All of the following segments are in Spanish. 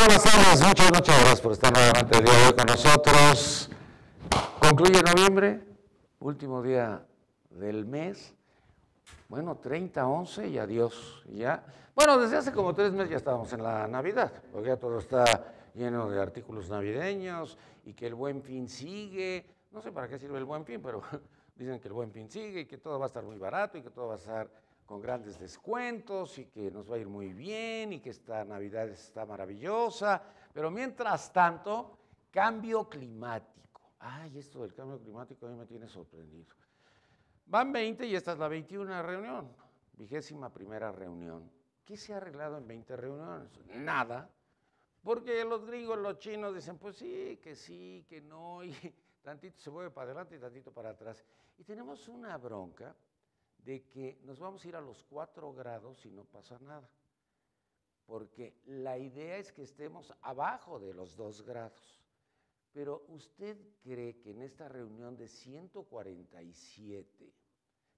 buenas tardes, muchas gracias por estar nuevamente el día de hoy con nosotros. Concluye noviembre, último día del mes. Bueno, 30-11 y adiós. Ya. Bueno, desde hace como 3 meses ya estábamos en la Navidad, porque ya todo está lleno de artículos navideños y que el Buen Fin sigue. No sé para qué sirve el Buen Fin, pero dicen que el Buen Fin sigue y que todo va a estar muy barato y que todo va a estar con grandes descuentos y que nos va a ir muy bien y que esta Navidad está maravillosa. Pero mientras tanto, cambio climático. Ay, esto del cambio climático a mí me tiene sorprendido. Van 20 y esta es la 21 reunión, 21ª reunión. ¿Qué se ha arreglado en 20 reuniones? Nada, porque los gringos, los chinos dicen, pues sí, que no, y tantito se mueve para adelante y tantito para atrás. Y tenemos una bronca de que nos vamos a ir a los 4 grados y no pasa nada, porque la idea es que estemos abajo de los 2 grados. Pero ¿usted cree que en esta reunión de 147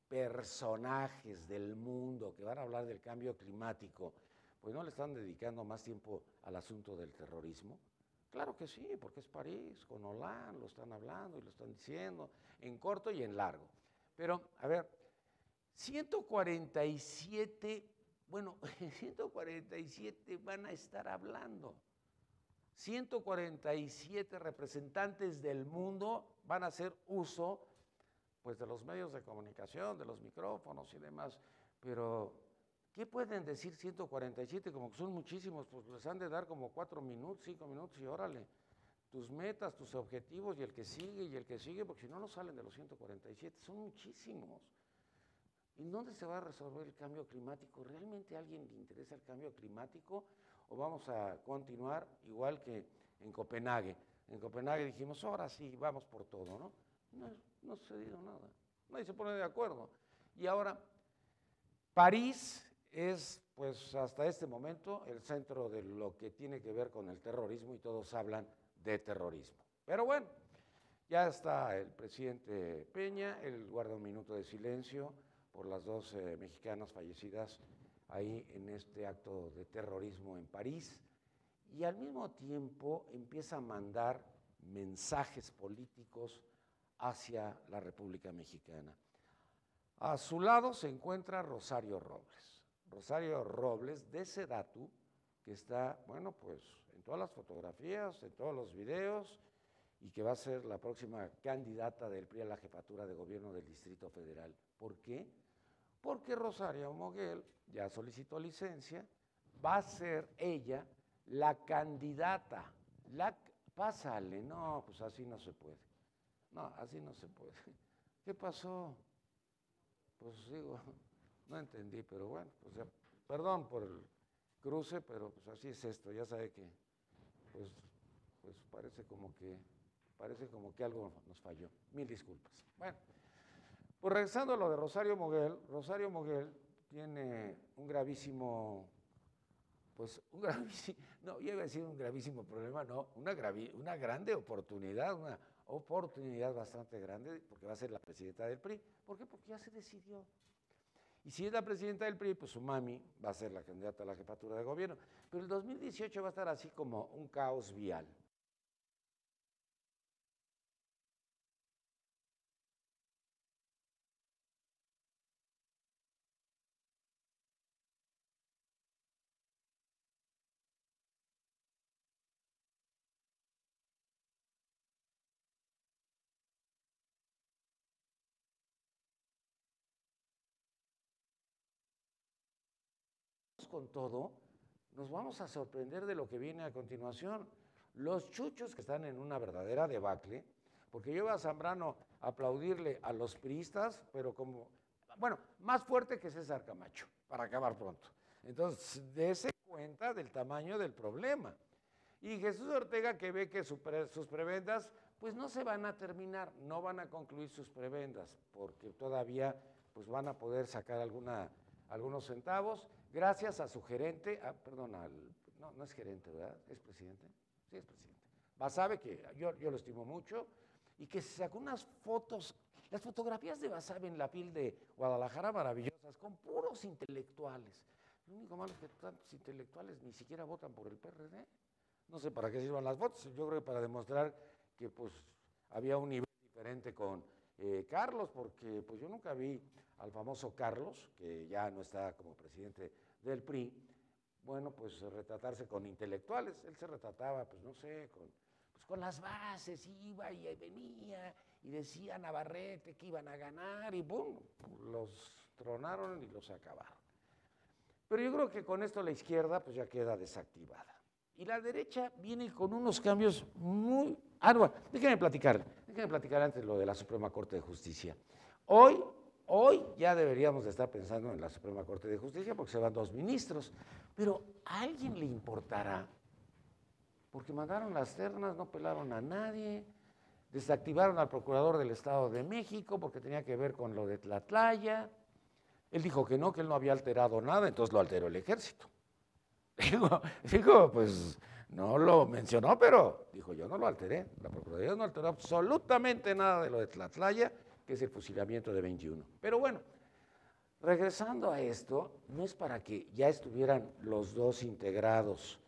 personajes del mundo que van a hablar del cambio climático, pues no le están dedicando más tiempo al asunto del terrorismo? Claro que sí, porque es París, con Hollande, lo están hablando y lo están diciendo, en corto y en largo. Pero, a ver, 147, bueno, 147 van a estar hablando. 147 representantes del mundo van a hacer uso pues de los medios de comunicación, de los micrófonos y demás, pero ¿qué pueden decir 147? Como que son muchísimos, pues les han de dar como 4 minutos, 5 minutos y órale, tus metas, tus objetivos y el que sigue, porque si no, no salen de los 147, son muchísimos. ¿Y dónde se va a resolver el cambio climático? ¿Realmente a alguien le interesa el cambio climático? ¿O vamos a continuar igual que en Copenhague? En Copenhague dijimos, ahora sí, vamos por todo, ¿no? No ha sucedido nada, nadie se pone de acuerdo. Y ahora, París es, pues hasta este momento, el centro de lo que tiene que ver con el terrorismo y todos hablan de terrorismo. Pero bueno, ya está el presidente Peña, él guarda un minuto de silencio por las 2 mexicanas fallecidas ahí en este acto de terrorismo en París, y al mismo tiempo empieza a mandar mensajes políticos hacia la República Mexicana. A su lado se encuentra Rosario Robles de Sedatu, que está, bueno, pues en todas las fotografías, en todos los videos, y que va a ser la próxima candidata del PRI a la jefatura de gobierno del Distrito Federal. ¿Por qué? Porque Rosario Moguel ya solicitó licencia, va a ser ella la candidata. Pásale, no, pues así no se puede. No, así no se puede. ¿Qué pasó? Pues digo, no entendí, pero bueno, pues ya, perdón por el cruce, pero pues así es esto, ya sabe que, pues parece como que algo nos falló. Mil disculpas. Bueno. Pues regresando a lo de Rosario Moguel tiene un gravísimo, no, yo iba a decir un gravísimo problema, no, una grande oportunidad, una oportunidad bastante grande, porque va a ser la presidenta del PRI. ¿Por qué? Porque ya se decidió. Y si es la presidenta del PRI, pues su mami va a ser la candidata a la jefatura de gobierno. Pero el 2018 va a estar así como un caos vial. Con todo, nos vamos a sorprender de lo que viene a continuación. Los chuchos que están en una verdadera debacle, porque yo iba a Zambrano a aplaudirle a los priistas, pero como, bueno, más fuerte que César Camacho, para acabar pronto. Entonces, dése cuenta del tamaño del problema. Y Jesús Ortega, que ve que sus prebendas, pues no se van a terminar, no van a concluir sus prebendas, porque todavía pues van a poder sacar algunos centavos, gracias a su gerente, no es gerente, ¿verdad? ¿Es presidente? Sí, es presidente. Basabe, que yo lo estimo mucho, y que se sacó unas fotos, las fotografías de Basabe en la FIL de Guadalajara maravillosas, con puros intelectuales. Lo único malo es que tantos intelectuales ni siquiera votan por el PRD. No sé para qué sirvan las fotos, yo creo que para demostrar que pues había un nivel diferente con Carlos, porque pues yo nunca vi al famoso Carlos, que ya no está como presidente del PRI, bueno, pues retratarse con intelectuales. Él se retrataba, pues no sé, con las bases, iba y venía y decía a Navarrete que iban a ganar y ¡pum! Los tronaron y los acabaron. Pero yo creo que con esto la izquierda pues ya queda desactivada. Y la derecha viene con unos cambios muy... bueno, déjenme platicar antes lo de la Suprema Corte de Justicia. Hoy ya deberíamos de estar pensando en la Suprema Corte de Justicia porque se van 2 ministros, pero ¿a alguien le importará? Porque mandaron las ternas, no pelaron a nadie, desactivaron al procurador del Estado de México porque tenía que ver con lo de Tlatlaya. Él dijo que no, que él no había alterado nada, entonces lo alteró el ejército. Digo, pues no lo mencionó, pero dijo, yo no lo alteré. La Procuraduría no alteró absolutamente nada de lo de Tlatlaya, que es el fusilamiento de 21. Pero bueno, regresando a esto, no es para que ya estuvieran los 2 integrados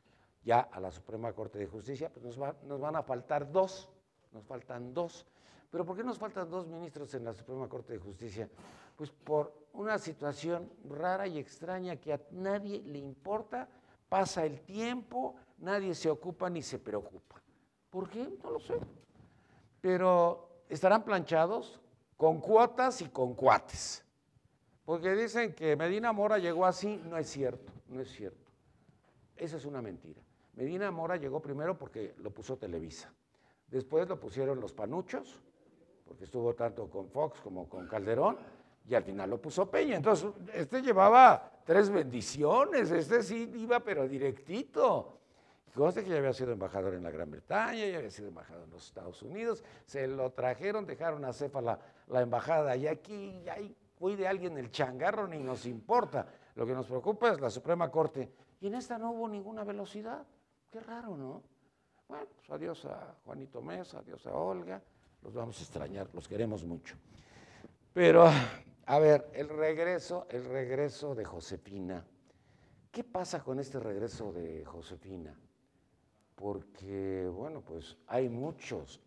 ya a la Suprema Corte de Justicia, pues nos van a faltar 2, nos faltan 2. ¿Pero por qué nos faltan 2 ministros en la Suprema Corte de Justicia? Pues por una situación rara y extraña que a nadie le importa, pasa el tiempo, nadie se ocupa ni se preocupa. ¿Por qué? No lo sé. Pero estarán planchados con cuotas y con cuates. Porque dicen que Medina Mora llegó así, no es cierto, no es cierto. Esa es una mentira. Medina Mora llegó primero porque lo puso Televisa. Después lo pusieron los panuchos, porque estuvo tanto con Fox como con Calderón, y al final lo puso Peña. Entonces, llevaba 3 bendiciones, sí iba pero directito. Conste que ya había sido embajador en la Gran Bretaña, ya había sido embajador en los Estados Unidos, se lo trajeron, dejaron a Cefa la embajada, y aquí cuide alguien el changarro, ni nos importa. Lo que nos preocupa es la Suprema Corte. Y en esta no hubo ninguna velocidad. Qué raro, ¿no? Bueno, pues adiós a Juanito Mesa, adiós a Olga, los vamos a extrañar, los queremos mucho. Pero, a ver, el regreso de Josefina. ¿Qué pasa con este regreso de Josefina? Porque, bueno, pues hay muchos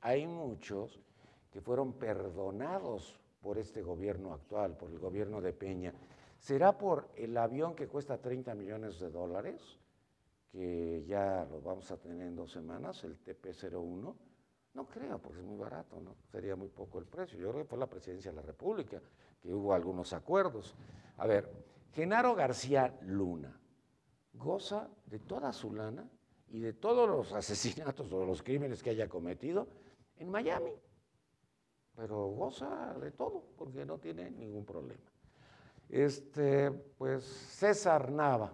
que fueron perdonados por este gobierno actual, por el gobierno de Peña. ¿Será por el avión que cuesta $30 millones, que ya lo vamos a tener en 2 semanas, el TP-01? No creo, porque es muy barato, ¿no? Sería muy poco el precio. Yo creo que fue la presidencia de la República, que hubo algunos acuerdos. A ver, Genaro García Luna goza de toda su lana y de todos los asesinatos o los crímenes que haya cometido en Miami, pero goza de todo porque no tiene ningún problema. Pues César Nava,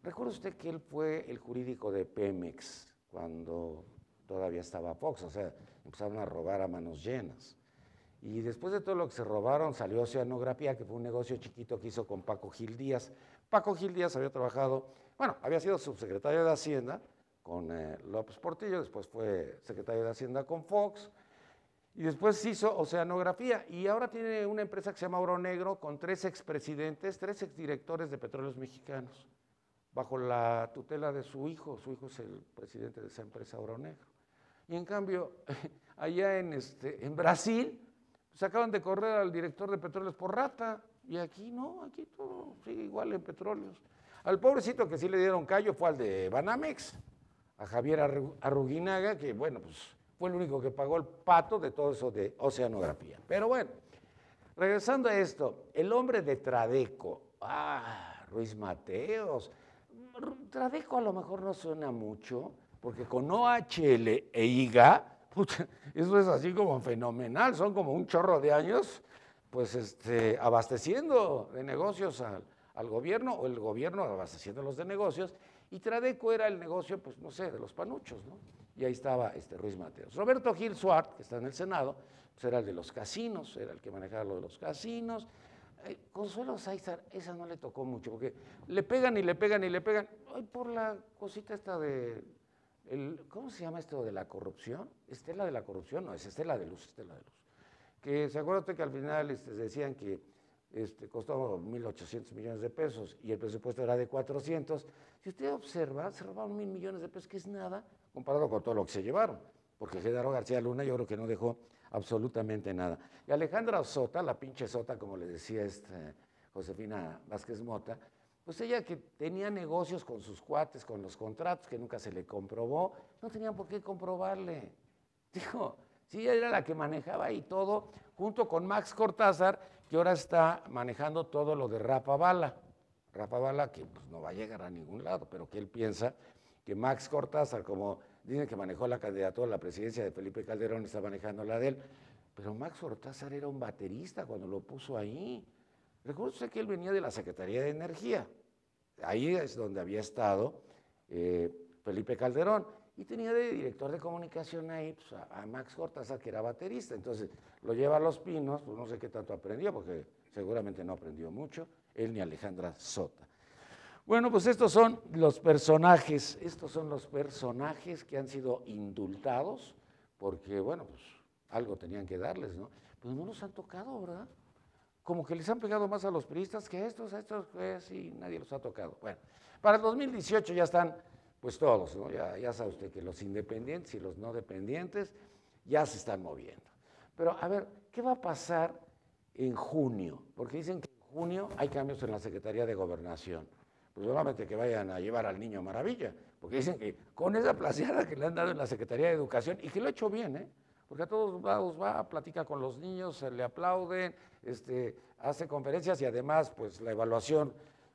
recuerda usted que él fue el jurídico de Pemex cuando todavía estaba Fox, o sea, empezaron a robar a manos llenas. Y después de todo lo que se robaron, salió Oceanografía, que fue un negocio chiquito que hizo con Paco Gil Díaz. Paco Gil Díaz había trabajado, había sido subsecretario de Hacienda con López Portillo, después fue secretario de Hacienda con Fox, y después hizo Oceanografía, y ahora tiene una empresa que se llama Oro Negro, con 3 expresidentes, 3 exdirectores de Petróleos Mexicanos, bajo la tutela de su hijo es el presidente de esa empresa Oro Negro. Y en cambio, allá en Brasil, se acaban de correr al director de Petróleos por rata, y aquí no, aquí todo sigue igual en Petróleos. Al pobrecito que sí le dieron callo fue al de Banamex, a Javier Arruguinaga, que bueno, pues fue el único que pagó el pato de todo eso de Oceanografía. Pero bueno, regresando a esto, el hombre de Tradeco, Ruiz Mateos. Tradeco a lo mejor no suena mucho, porque con OHL e IGA, eso es así como fenomenal, son como un chorro de años, pues abasteciendo de negocios al gobierno, o el gobierno abasteciendo los de negocios, y Tradeco era el negocio, pues no sé, de los panuchos, ¿no? Y ahí estaba Ruiz Mateos. Roberto Gil Suart, que está en el Senado, pues era el de los casinos, era el que manejaba lo de los casinos. Consuelo Sáizar, esa no le tocó mucho, porque le pegan y le pegan y le pegan. Ay, por la cosita esta de, ¿cómo se llama esto de la corrupción? ¿Estela de la corrupción? No, es Estela de Luz. Que se acuerda usted que al final decían que costó 1.800 millones de pesos y el presupuesto era de 400. Si usted observa, se robaron 1.000 millones de pesos, que es nada comparado con todo lo que se llevaron, porque Genaro García Luna yo creo que no dejó absolutamente nada. Y Alejandra Sota, la pinche Sota, como le decía Josefina Vázquez Mota, pues ella que tenía negocios con sus cuates, con los contratos que nunca se le comprobó, no tenían por qué comprobarle. Dijo, sí, ella era la que manejaba ahí todo, junto con Max Cortázar, que ahora está manejando todo lo de Rafa Bala. Rafa Bala que pues, no va a llegar a ningún lado, pero que él piensa que Max Cortázar, como dicen que manejó la candidatura a la presidencia de Felipe Calderón, está manejando la de él, pero Max Cortázar era un baterista cuando lo puso ahí. Recuerdo usted que él venía de la Secretaría de Energía, ahí es donde había estado Felipe Calderón, y tenía de director de comunicación ahí pues, a Max Cortázar, que era baterista. Entonces lo lleva a Los Pinos, pues no sé qué tanto aprendió, porque seguramente no aprendió mucho, él ni Alejandra Sota. Bueno, pues estos son los personajes que han sido indultados, porque bueno, pues algo tenían que darles, ¿no? Pues no los han tocado, ¿verdad? Como que les han pegado más a los priistas que a estos, sí, nadie los ha tocado. Bueno, para el 2018 ya están pues todos, ¿no? Ya sabe usted que los independientes y los no dependientes ya se están moviendo. Pero a ver, ¿qué va a pasar en junio? Porque dicen que en junio hay cambios en la Secretaría de Gobernación. Pues solamente que vayan a llevar al Niño Maravilla, porque dicen que con esa placeada que le han dado en la Secretaría de Educación, y que lo ha hecho bien, ¿eh? Porque a todos lados va, platica con los niños, se le aplauden, hace conferencias y además pues la evaluación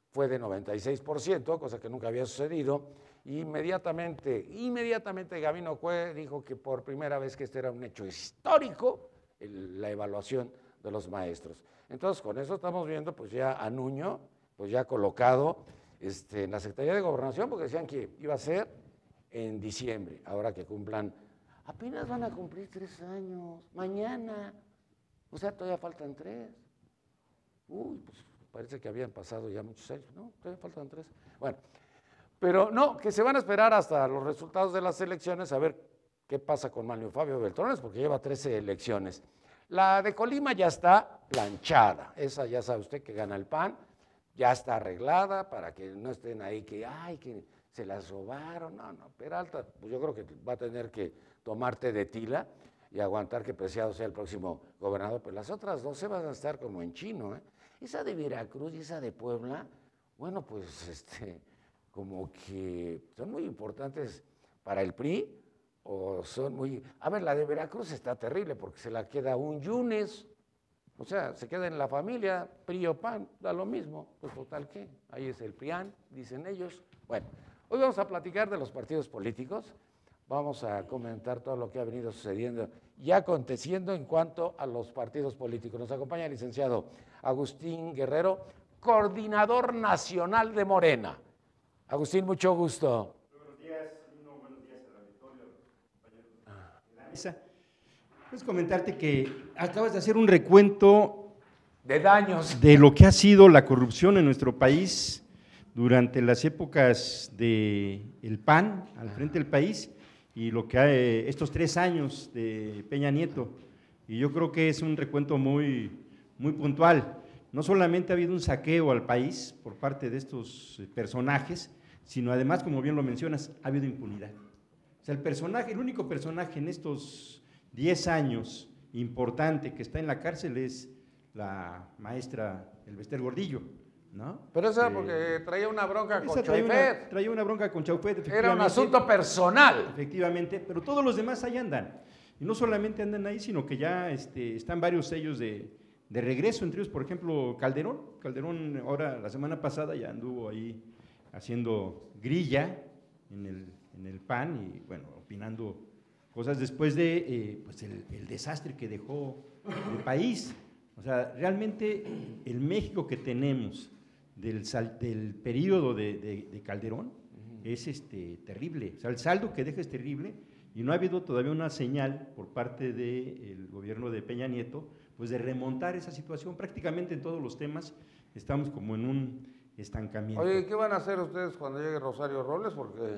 fue de 96%, cosa que nunca había sucedido. Inmediatamente Gabino Cue dijo que por primera vez que este era un hecho histórico, la evaluación de los maestros. Entonces con eso estamos viendo pues ya a Nuño, pues ya colocado en la Secretaría de Gobernación, porque decían que iba a ser en diciembre, ahora que cumplan. Apenas van a cumplir 3 años, mañana, o sea, todavía faltan 3. Uy, pues parece que habían pasado ya muchos años, no, todavía faltan 3. Bueno, pero no, que se van a esperar hasta los resultados de las elecciones a ver qué pasa con Manlio Fabio Beltrones, porque lleva 13 elecciones. La de Colima ya está planchada, esa ya sabe usted que gana el PAN, ya está arreglada para que no estén ahí que, ay, que se las robaron. No, Peralta, pues yo creo que va a tener que tomar té de tila y aguantar que Preciado sea el próximo gobernador, pero las otras 12 van a estar como en chino, ¿eh? Esa de Veracruz y esa de Puebla, bueno, pues como que son muy importantes para el PRI, o son muy... A ver, la de Veracruz está terrible porque se la queda un Yunes, o sea, se queda en la familia, PRI o PAN, da lo mismo, pues total que, ahí es el PRIAN, dicen ellos. Bueno, hoy vamos a platicar de los partidos políticos, vamos a comentar todo lo que ha venido sucediendo y aconteciendo en cuanto a los partidos políticos. Nos acompaña el licenciado Agustín Guerrero, coordinador nacional de Morena. Agustín, mucho gusto. Buenos días, Lino, buenos días a la Victoria, compañeros. Pues comentarte que acabas de hacer un recuento de daños de lo que ha sido la corrupción en nuestro país durante las épocas del PAN al frente del país y lo que hay estos 3 años de Peña Nieto. Y yo creo que es un recuento muy puntual. No solamente ha habido un saqueo al país por parte de estos personajes, sino además, como bien lo mencionas, ha habido impunidad. O sea, el único personaje en estos 10 años importante que está en la cárcel es la maestra Elbester Gordillo, ¿no? Pero eso era porque traía una bronca con Chaufet. Traía una bronca con Chaufet, efectivamente. Era un asunto personal. Efectivamente, pero todos los demás ahí andan. Y no solamente andan ahí, sino que ya están varios sellos de regreso, entre ellos, por ejemplo, Calderón. Calderón ahora, la semana pasada, ya anduvo ahí haciendo grilla en el PAN y, bueno, opinando cosas después de pues el desastre que dejó el país. O sea, realmente el México que tenemos del periodo de Calderón es terrible. O sea, el saldo que deja es terrible y no ha habido todavía una señal por parte del gobierno de Peña Nieto pues de remontar esa situación. Prácticamente en todos los temas estamos como en estancamiento. Oye, ¿qué van a hacer ustedes cuando llegue Rosario Robles? Porque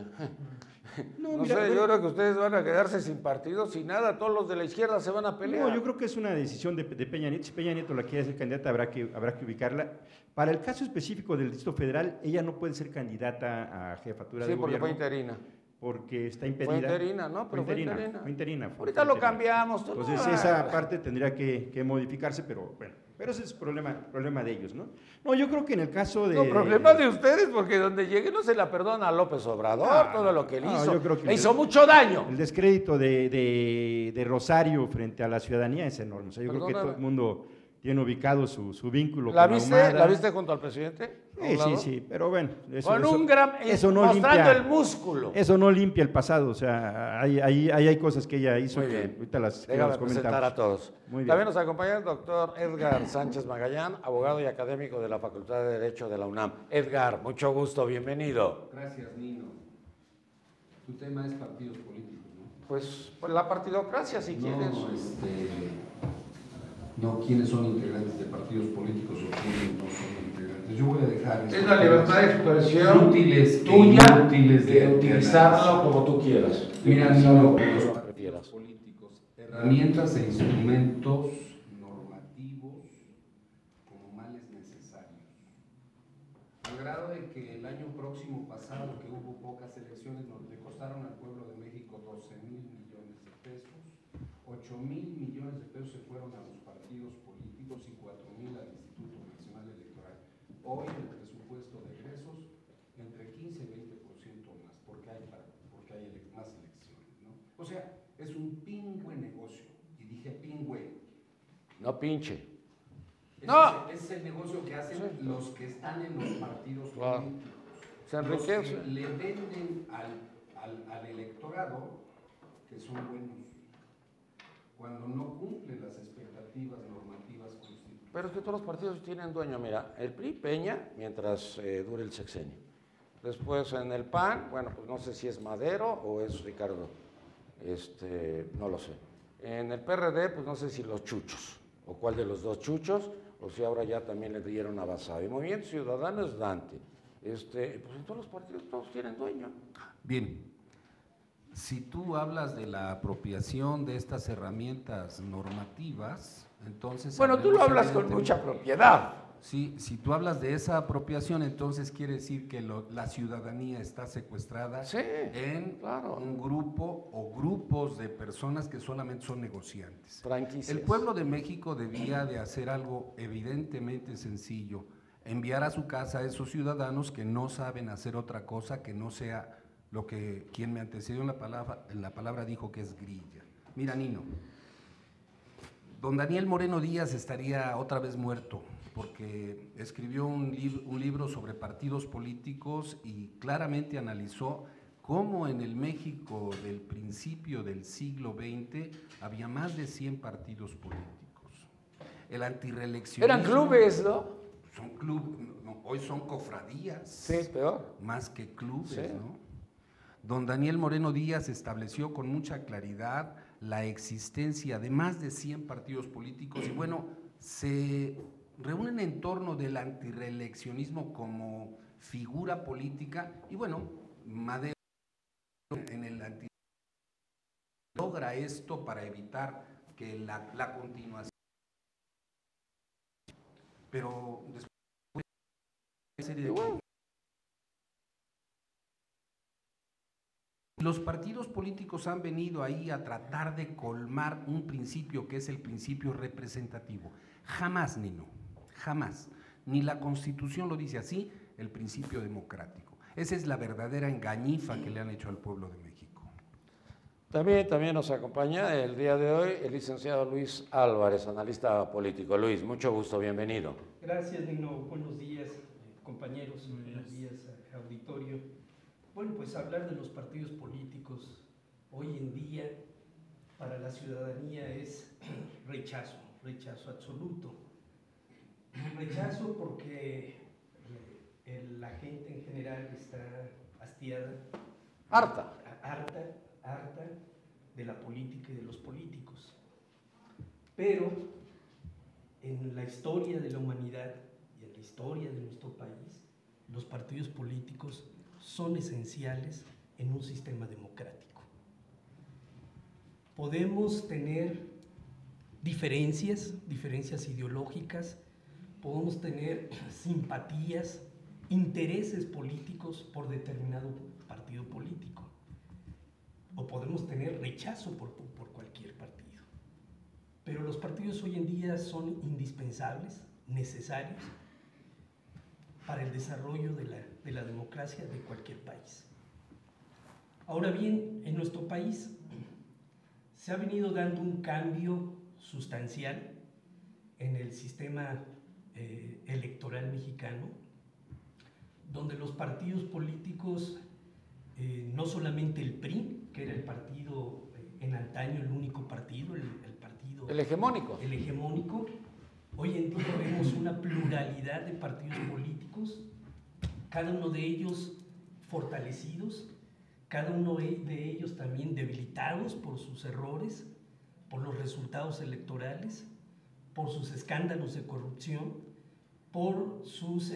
No, no mira, sé, bueno, yo creo que ustedes van a quedarse sin partido, sin nada, todos los de la izquierda se van a pelear. no, yo creo que es una decisión de Peña Nieto. Si Peña Nieto la quiere hacer candidata, habrá que ubicarla. Para el caso específico del Distrito Federal, ella no puede ser candidata a jefatura de Sí, porque gobierno. fue interina. Porque está impedida. Fue interina, ¿no? Pero fue interina. Ahorita lo cambiamos. Tú Entonces, no, esa parte tendría que modificarse, pero bueno, pero ese es problema de ellos, ¿no? No, yo creo que en el caso de... No, problema de ustedes, porque donde llegue no se la perdona a López Obrador, todo lo que él hizo. Yo creo que le hizo mucho daño. El descrédito de Rosario frente a la ciudadanía es enorme. O sea, yo creo que todo el mundo tiene ubicado su vínculo ¿La con viste? Ahumada. ¿La viste junto al presidente? Sí, pero bueno. Eso no mostrando el músculo. Eso no limpia el pasado, o sea, hay cosas que ella hizo que ahorita las Déjame comentamos. presentar a todos. Muy bien. También nos acompaña el doctor Edgar Sánchez Magallán, abogado y académico de la Facultad de Derecho de la UNAM. Edgar, mucho gusto, bienvenido. Gracias, Nino. Tu tema es partidos políticos, ¿no? Pues la partidocracia, si quieres. No quiénes son integrantes de partidos políticos o quiénes no son integrantes. Yo voy a dejar... Es la libertad de expresión útiles tuya de utilizarlo como tú quieras. Mira, Nino, los prefieras. Políticos, herramientas e instrumentos normativos como males necesarios. Al grado de que el año próximo pasado, que hubo pocas elecciones, le costaron al pueblo de México 12,000 millones de pesos, 8,000 millones de pesos se fueron a los partidos políticos y 4,000 al Instituto Nacional Electoral. Hoy el presupuesto de egresos entre 15 y 20% más, porque hay más elecciones, ¿no? O sea, es un pingüe negocio, y dije pingüe. No pinche. Es el negocio que hacen los que están en los partidos políticos. Se enriquecen. Los que le venden al electorado que son buenos, cuando no cumplen las expectativas normativas constitucionales. Pero es que todos los partidos tienen dueño. Mira, el PRI Peña, mientras dure el sexenio. Después en el PAN, bueno, pues no sé si es Madero o es Ricardo, no lo sé. En el PRD, pues no sé si los chuchos, o cuál de los dos chuchos, o si ahora ya también le dieron a Basabe. Movimiento Ciudadano es Dante. Pues en todos los partidos todos tienen dueño. Bien, si tú hablas de la apropiación de estas herramientas normativas, entonces... Bueno, tú lo hablas con mucha propiedad. Sí, si tú hablas de esa apropiación, entonces quiere decir que la ciudadanía está secuestrada en un grupo o grupos de personas que solamente son negociantes. Franquicias. El pueblo de México debía de hacer algo evidentemente sencillo, enviar a su casa a esos ciudadanos que no saben hacer otra cosa que no sea lo que quien me antecedió en la palabra dijo que es grilla. Mira, Nino, don Daniel Moreno Díaz estaría otra vez muerto, porque escribió un libro sobre partidos políticos y claramente analizó cómo en el México del principio del siglo XX había más de 100 partidos políticos. El antirreeleccionismo... Eran clubes, ¿no? Son clubes, no, hoy son cofradías. Sí, peor. Más que clubes, sí. ¿no? Don Daniel Moreno Díaz estableció con mucha claridad la existencia de más de 100 partidos políticos y bueno, se reúnen en torno del antirreeleccionismo como figura política y bueno, Madero en el antirreeleccionismo logra esto para evitar que la continuación, pero después de una serie de... Los partidos políticos han venido ahí a tratar de colmar un principio que es el principio representativo. Jamás, Nino, jamás. Ni la Constitución lo dice así, el principio democrático. Esa es la verdadera engañifa que le han hecho al pueblo de México. También nos acompaña el día de hoy el licenciado Luis Álvarez, analista político. Luis, mucho gusto, bienvenido. Gracias, Nino. Buenos días, compañeros. Buenos días, auditorio. Bueno, pues hablar de los partidos políticos hoy en día para la ciudadanía es rechazo absoluto. Rechazo porque la gente en general está hastiada, harta de la política y de los políticos. Pero en la historia de la humanidad y en la historia de nuestro país, los partidos políticos son esenciales en un sistema democrático. Podemos tener diferencias ideológicas, podemos tener simpatías, intereses políticos por determinado partido político, o podemos tener rechazo por cualquier partido. Pero los partidos hoy en día son indispensables, necesarios para el desarrollo de la democracia de cualquier país. Ahora bien, en nuestro país se ha venido dando un cambio sustancial en el sistema electoral mexicano, donde los partidos políticos, no solamente el PRI, que era el partido en antaño, el único partido, el hegemónico. El hegemónico, hoy en día vemos una pluralidad de partidos políticos, cada uno de ellos fortalecidos, cada uno de ellos también debilitados por sus errores, por los resultados electorales, por sus escándalos de corrupción, por sus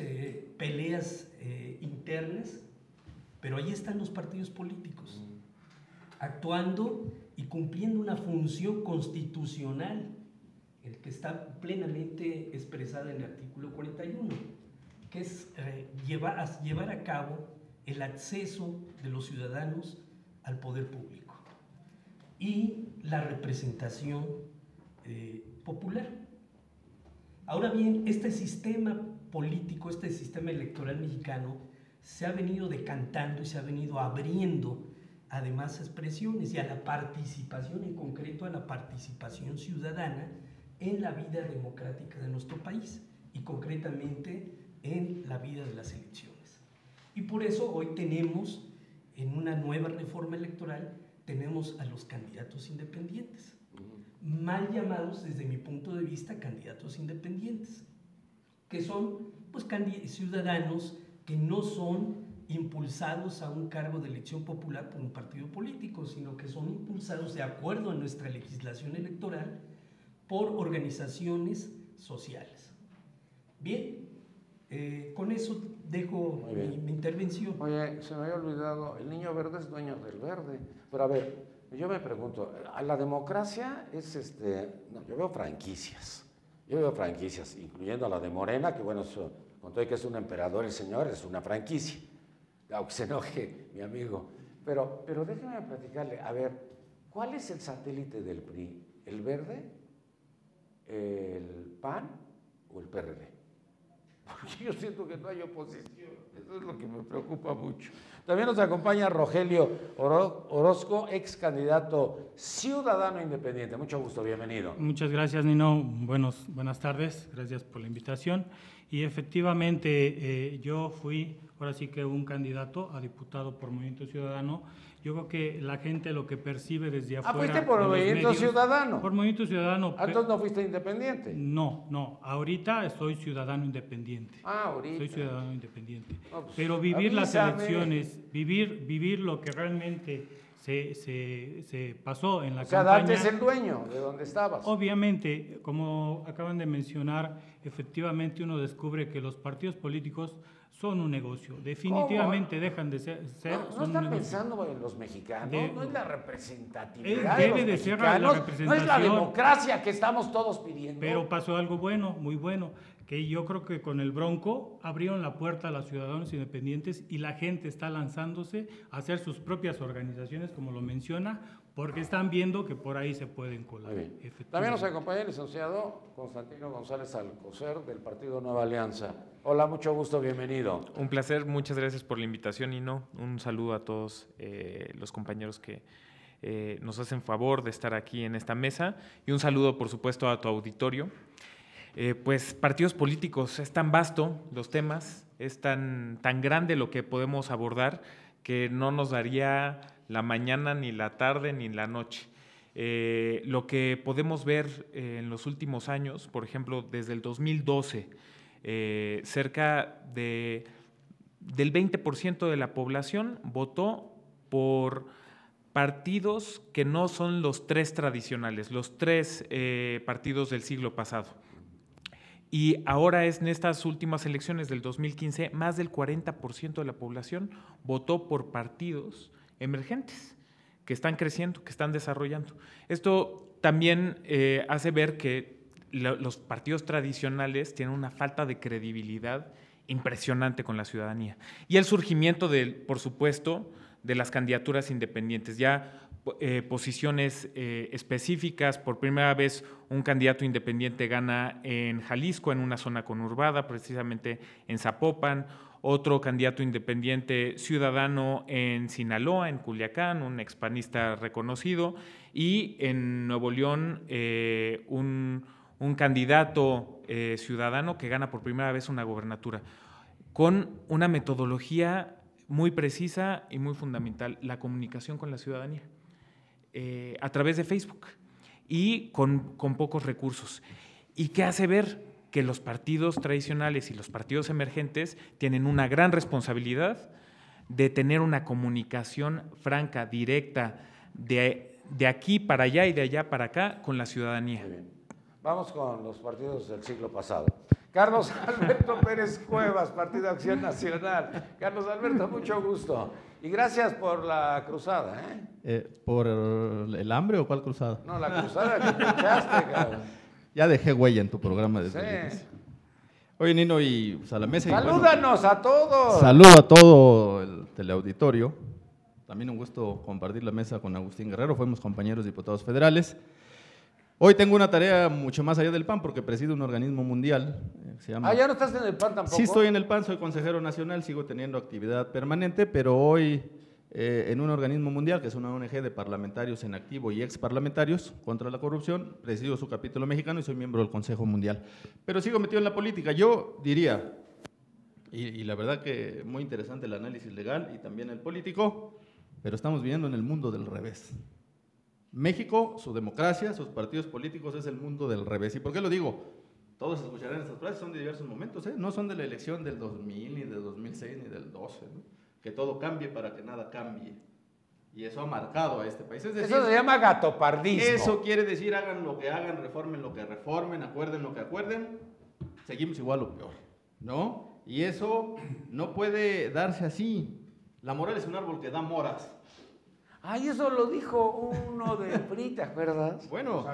peleas internas, pero ahí están los partidos políticos, actuando y cumpliendo una función constitucional, el que está plenamente expresada en el artículo 41, que es llevar a cabo el acceso de los ciudadanos al poder público y la representación popular. Ahora bien, este sistema político, este sistema electoral mexicano se ha venido decantando y se ha venido abriendo a demás expresiones y a la participación, en concreto a la participación ciudadana en la vida democrática de nuestro país y concretamente en la vida de las elecciones. Y por eso hoy tenemos, en una nueva reforma electoral, tenemos a los candidatos independientes, mal llamados desde mi punto de vista candidatos independientes, que son pues ciudadanos que no son impulsados a un cargo de elección popular por un partido político, sino que son impulsados de acuerdo a nuestra legislación electoral por organizaciones sociales. Bien, con eso dejo mi intervención. Oye, se me había olvidado, el niño verde es dueño del verde. Pero a ver, yo me pregunto, ¿a la democracia es no, yo veo franquicias, incluyendo a la de Morena, que bueno, con todo que es un emperador el señor, es una franquicia, aunque se enoje mi amigo. Pero déjeme platicarle, a ver, ¿cuál es el satélite del PRI? ¿El verde, el PAN o el PRD? Porque yo siento que no hay oposición, eso es lo que me preocupa mucho. También nos acompaña Rogelio Orozco, ex candidato ciudadano independiente. Mucho gusto, bienvenido. Muchas gracias, Nino. Buenas tardes, gracias por la invitación. Y efectivamente yo fui, ahora sí que un candidato a diputado por Movimiento Ciudadano. Yo creo que la gente lo que percibe desde afuera… ¿Fuiste por Movimiento Ciudadano? Por Movimiento Ciudadano. ¿Entonces no fuiste independiente? No, ahorita soy ciudadano independiente. Ahorita. Soy ciudadano independiente. No, pues, pero vivir las avísame. elecciones, vivir lo que realmente se pasó en la campaña. O sea, Dante es el dueño de donde estabas. Obviamente, como acaban de mencionar, efectivamente uno descubre que los partidos políticos son un negocio. Definitivamente dejan de ser no están pensando en los mexicanos, no es la representatividad debe de los ser mexicanos, la representación, no es la democracia que estamos todos pidiendo. Pero pasó algo bueno, muy bueno, que yo creo que con el Bronco abrieron la puerta a los ciudadanos independientes y la gente está lanzándose a hacer sus propias organizaciones, como lo menciona, porque están viendo que por ahí se pueden colar. También nos acompaña el licenciado Constantino González Alcocer, del Partido Nueva Alianza. Hola, mucho gusto, bienvenido. Un placer, muchas gracias por la invitación, Nino. Un saludo a todos los compañeros que nos hacen favor de estar aquí en esta mesa y un saludo, por supuesto, a tu auditorio. Pues partidos políticos, es tan vasto los temas, es tan grande lo que podemos abordar que no nos daría la mañana, ni la tarde, ni la noche. Lo que podemos ver en los últimos años, por ejemplo, desde el 2012, cerca del 20% de la población votó por partidos que no son los tres tradicionales, los tres partidos del siglo pasado. Y ahora en estas últimas elecciones del 2015, más del 40% de la población votó por partidos emergentes que están creciendo, que están desarrollando. Esto también hace ver que los partidos tradicionales tienen una falta de credibilidad impresionante con la ciudadanía. Y el surgimiento, por supuesto, de las candidaturas independientes. Ya posiciones específicas. Por primera vez un candidato independiente gana en Jalisco, en una zona conurbada, precisamente en Zapopan. Otro candidato independiente ciudadano en Sinaloa, en Culiacán, un expanista reconocido. Y en Nuevo León un candidato ciudadano que gana por primera vez una gobernatura, con una metodología muy precisa y muy fundamental: la comunicación con la ciudadanía a través de Facebook y con pocos recursos. ¿Y qué hace ver? Que los partidos tradicionales y los partidos emergentes tienen una gran responsabilidad de tener una comunicación franca, directa, de aquí para allá y de allá para acá con la ciudadanía. Muy bien. Vamos con los partidos del siglo pasado. Carlos Alberto Pérez Cuevas, Partido Acción Nacional. Carlos Alberto, mucho gusto. Y gracias por la cruzada, ¿Por el hambre o cuál cruzada? No, la cruzada que te echaste, cabrón. Ya dejé huella en tu programa desde el Sí. inicio. Oye, Nino, y pues, a la mesa. Salúdanos a todos. Saludo a todo el teleauditorio. También un gusto compartir la mesa con Agustín Guerrero. Fuimos compañeros diputados federales. Hoy tengo una tarea mucho más allá del PAN porque presido un organismo mundial. Se llama... ¿Ya no estás en el PAN tampoco? Sí, estoy en el PAN, soy consejero nacional, sigo teniendo actividad permanente, pero hoy en un organismo mundial, que es una ONG de parlamentarios en activo y exparlamentarios contra la corrupción, presido su capítulo mexicano y soy miembro del Consejo Mundial. Pero sigo metido en la política. Yo diría, y la verdad que muy interesante el análisis legal y también el político, pero estamos viviendo en el mundo del revés. México, su democracia, sus partidos políticos es el mundo del revés. ¿Y por qué lo digo? Todos escucharán estas frases, son de diversos momentos, no son de la elección del 2000, ni del 2006, ni del 12, ¿no? Que todo cambie para que nada cambie. Y eso ha marcado a este país. Es decir, eso se llama gatopardismo. Eso quiere decir, hagan lo que hagan, reformen lo que reformen, acuerden lo que acuerden, seguimos igual o peor, ¿no? Y eso no puede darse así. La moral es un árbol que da moras. Ay, eso lo dijo uno de PRI, ¿te acuerdas? Bueno,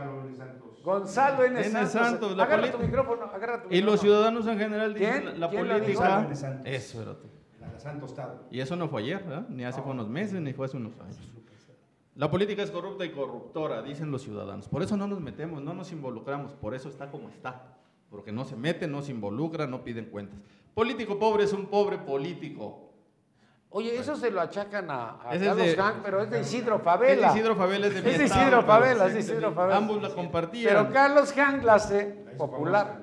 Gonzalo N. Santos. la Agarra tu política. micrófono, agarra tu Y micrófono. los ciudadanos en general dicen ¿Quién? la ¿Quién lo dijo? política. Gonzalo N. Santos. Eso era todo. La Santo Estado. Y eso no fue ayer, ¿verdad? Ni hace unos meses, ni fue hace unos años. La política es corrupta y corruptora, dicen los ciudadanos. Por eso no nos metemos, no nos involucramos, por eso está como está. Porque no se meten, no se involucran, no piden cuentas. Político pobre es un pobre político. Oye, eso se lo achacan a Ese es Carlos de- Hank, pero es de Isidro Favela. Es de Isidro Favela, es de mi Es de estado, Isidro pero- Favela, es de Isidro Favela. Ambos la compartían. Pero Carlos Hank la hace popular.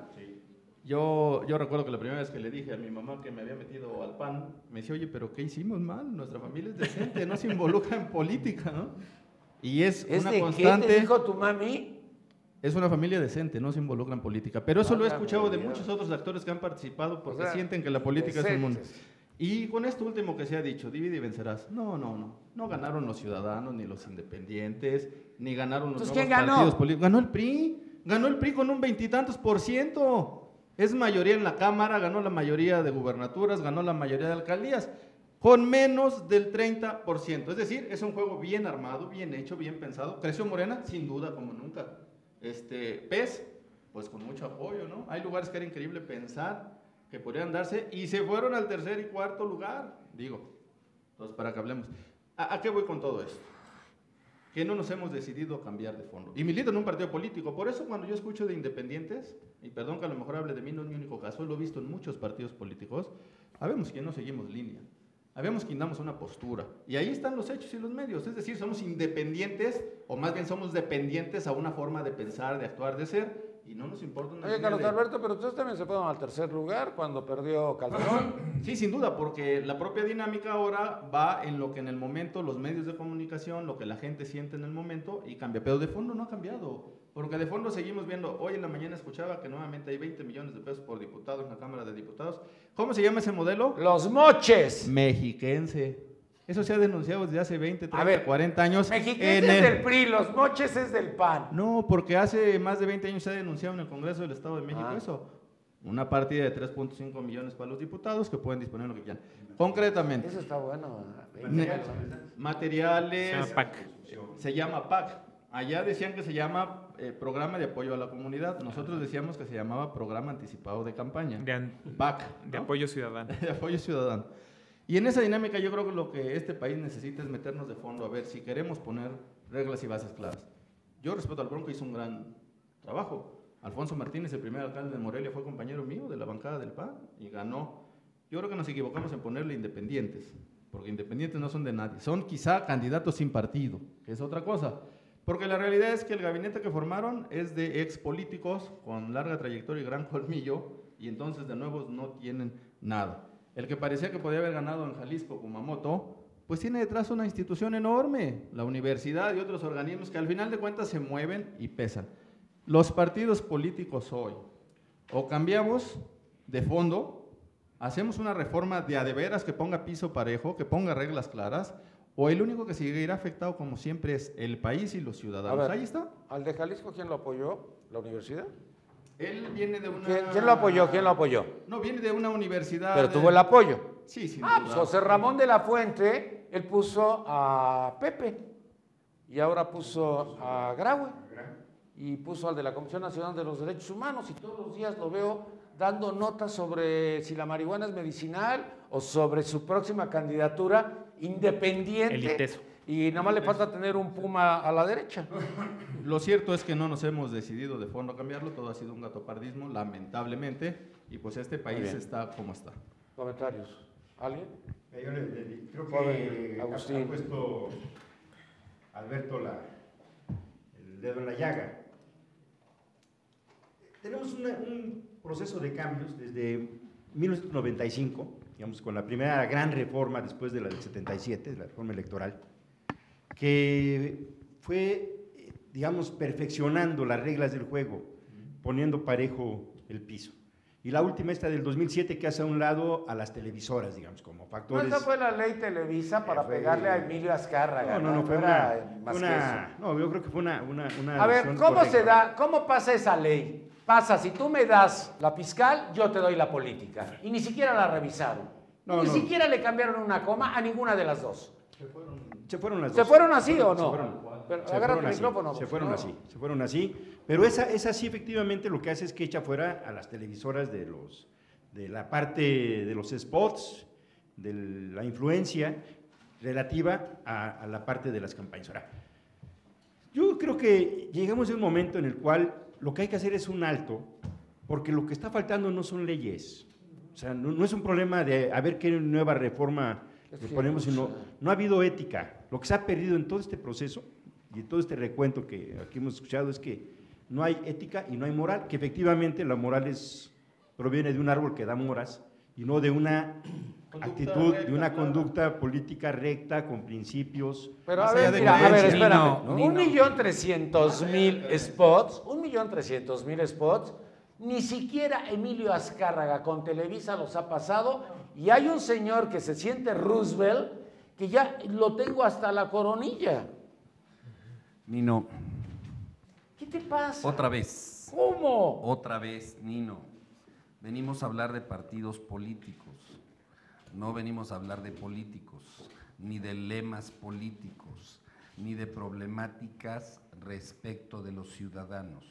Yo recuerdo que la primera vez que le dije a mi mamá que me había metido al PAN, me decía, oye, pero ¿qué hicimos mal? Nuestra familia es decente, no se involucra en política, ¿no? Y es ¿Es una de qué constante. te dijo tu mami? Es una familia decente, no se involucra en política. Pero eso lo he Válgame escuchado de Dios. muchos otros actores que han participado porque O sea, sienten que la política es un mundo. decentes. Y con esto último que se ha dicho, divide y vencerás. No ganaron los ciudadanos, ni los independientes, ni ganaron los Entonces, nuevos ¿quién ganó? partidos políticos. Ganó el PRI con un 20 y tantos %. Es mayoría en la Cámara, ganó la mayoría de gubernaturas, ganó la mayoría de alcaldías, con menos del 30%. Es decir, es un juego bien armado, bien hecho, bien pensado. Creció Morena, sin duda, como nunca. PES, pues con mucho apoyo, ¿no? Hay lugares que era increíble pensar que podrían darse y se fueron al tercer y cuarto lugar, digo. Entonces, para que hablemos. ¿A qué voy con todo esto? Que no nos hemos decidido cambiar de fondo. Y milito en un partido político. Por eso cuando yo escucho de independientes, y perdón que a lo mejor hable de mí, no es mi único caso, lo he visto en muchos partidos políticos, habemos que no seguimos línea. Habemos que damos una postura. Y ahí están los hechos y los medios. Es decir, somos independientes, o más bien somos dependientes a una forma de pensar, de actuar, de ser, y no nos importa una Oye, línea Carlos de- Alberto, pero ustedes también se fueron al tercer lugar cuando perdió Calderón. Sí, sin duda, porque la propia dinámica ahora va en lo que en el momento los medios de comunicación, lo que la gente siente en el momento y cambia. Pero de fondo no ha cambiado, porque de fondo seguimos viendo, hoy en la mañana escuchaba que nuevamente hay 20 millones de pesos por diputado en la Cámara de Diputados. ¿Cómo se llama ese modelo? Los moches. Mexiquense. Eso se ha denunciado desde hace 20, 30, A ver, 40 años. Mexiquense en es el- del PRI, los moches es del PAN. No, porque hace más de 20 años se ha denunciado en el Congreso del Estado de México Ah. eso. una partida de 3.5 millones para los diputados que pueden disponer lo que quieran. Concretamente, Eso está bueno. materiales, Se llama PAC. se llama PAC. Allá decían que se llama Programa de Apoyo a la Comunidad. Nosotros decíamos que se llamaba Programa Anticipado de Campaña. PAC. De ¿no? apoyo ciudadano. De apoyo ciudadano. Y en esa dinámica yo creo que lo que este país necesita es meternos de fondo a ver si queremos poner reglas y bases claras. Yo respeto al Bronco, hizo un gran trabajo. Alfonso Martínez, el primer alcalde de Morelia, fue compañero mío de la bancada del PAN y ganó. Yo creo que nos equivocamos en ponerle independientes, porque independientes no son de nadie. Son quizá candidatos sin partido, que es otra cosa. Porque la realidad es que el gabinete que formaron es de ex políticos con larga trayectoria y gran colmillo, y entonces de nuevo no tienen nada. El que parecía que podía haber ganado en Jalisco, Kumamoto, pues tiene detrás una institución enorme, la universidad y otros organismos que al final de cuentas se mueven y pesan. Los partidos políticos hoy, o cambiamos de fondo, hacemos una reforma de a de veras que ponga piso parejo, que ponga reglas claras, o el único que seguirá afectado como siempre es el país y los ciudadanos. A ver, Ahí está. ¿Al de Jalisco quién lo apoyó? ¿La universidad? Él viene de una... ¿Quién lo apoyó? ¿Quién lo apoyó? No, viene de una universidad... Pero tuvo el apoyo. Sí, sin Pues duda. José Ramón de la Fuente, él puso a Pepe y ahora puso a Graue y puso al de la Comisión Nacional de los Derechos Humanos y todos los días lo veo dando notas sobre si la marihuana es medicinal o sobre su próxima candidatura independiente. El ITESO. Y nada más le falta tener un puma a la derecha. Lo cierto es que no nos hemos decidido de fondo a cambiarlo, todo ha sido un gatopardismo, lamentablemente, y pues este país está como está. Comentarios. ¿Alguien? Yo creo Joven, que Agustín. ha puesto Alberto el dedo en la llaga. Tenemos un proceso de cambios desde 1995, digamos, con la primera gran reforma después de la del 77, la reforma electoral, que fue, digamos, perfeccionando las reglas del juego, poniendo parejo el piso. Y la última, esta del 2007, que hace a un lado a las televisoras, digamos, como factores... No, esa fue la ley Televisa para pegarle a Emilio Azcárraga. No, fue era más que eso. no, yo creo que fue una A ver, decisión ¿cómo correcta. se da, cómo pasa esa ley? Pasa, si tú me das la fiscal, yo te doy la política. Y ni siquiera la revisaron. No, ni no. siquiera le cambiaron una coma a ninguna de las dos. Se fueron las ¿Se dos. fueron así o no? Se fueron, Pero se agarra fueron tu así, micrófono. se fueron no. así, se fueron así. Pero esa sí, efectivamente, lo que hace es que echa fuera a las televisoras de la parte de los spots, de la influencia relativa a la parte de las campañas. Ahora, yo creo que llegamos a un momento en el cual lo que hay que hacer es un alto, porque lo que está faltando no son leyes. O sea, no es un problema de a ver qué nueva reforma le ponemos, sino no ha habido ética. Lo que se ha perdido en todo este proceso y en todo este recuento que aquí hemos escuchado es que no hay ética y no hay moral, que efectivamente la moral proviene de un árbol que da moras y no de una actitud, de una conducta política recta, con principios. Pero a Más ver, allá de mira, a ver, coherencia. espérame. ¿no? 1.300.000 spots, 1.300.000 spots, ni siquiera Emilio Azcárraga con Televisa los ha pasado, y hay un señor que se siente Roosevelt que ya lo tengo hasta la coronilla. Nino, ¿Qué te pasa? otra vez. ¿Cómo? Otra vez, Nino. Venimos a hablar de partidos políticos. No venimos a hablar de políticos, ni de lemas políticos, ni de problemáticas respecto de los ciudadanos.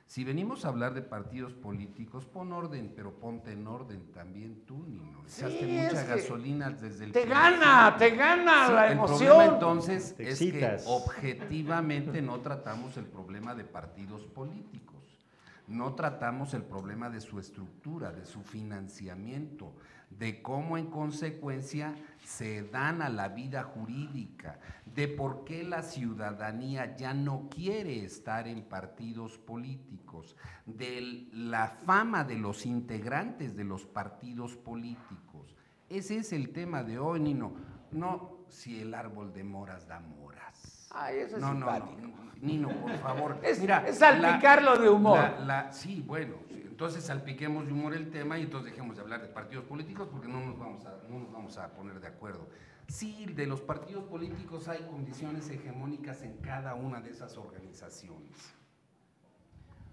Si venimos a hablar de partidos políticos, pon orden, pero ponte en orden también tú, Nino. Echaste Sí, mucha es que gasolina desde el Te principio. gana Sí, la el emoción. problema entonces Te es que excitas. objetivamente no tratamos el problema de partidos políticos, no tratamos el problema de su estructura, de su financiamiento, de cómo en consecuencia se dan a la vida jurídica, de por qué la ciudadanía ya no quiere estar en partidos políticos, de la fama de los integrantes de los partidos políticos. Ese es el tema de hoy, Nino. No si el árbol de moras da moras. Ay, eso es No, simpático. Nino, por favor. Es Mira, salpicarlo de humor. Sí, bueno, entonces salpiquemos de humor el tema y entonces dejemos de hablar de partidos políticos porque no nos vamos a poner de acuerdo. Sí, de los partidos políticos hay condiciones hegemónicas en cada una de esas organizaciones.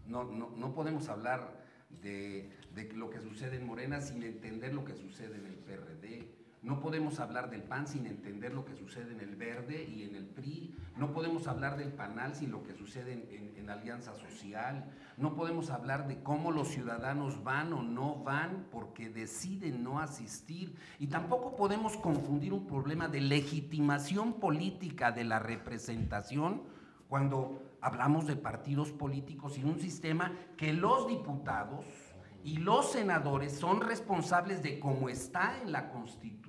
No podemos hablar de lo que sucede en Morena sin entender lo que sucede en el PRD. No podemos hablar del PAN sin entender lo que sucede en el Verde y en el PRI. No podemos hablar del PANAL sin lo que sucede en Alianza Social. No podemos hablar de cómo los ciudadanos van o no van porque deciden no asistir. Y tampoco podemos confundir un problema de legitimación política de la representación cuando hablamos de partidos políticos y un sistema que los diputados y los senadores son responsables de cómo está en la Constitución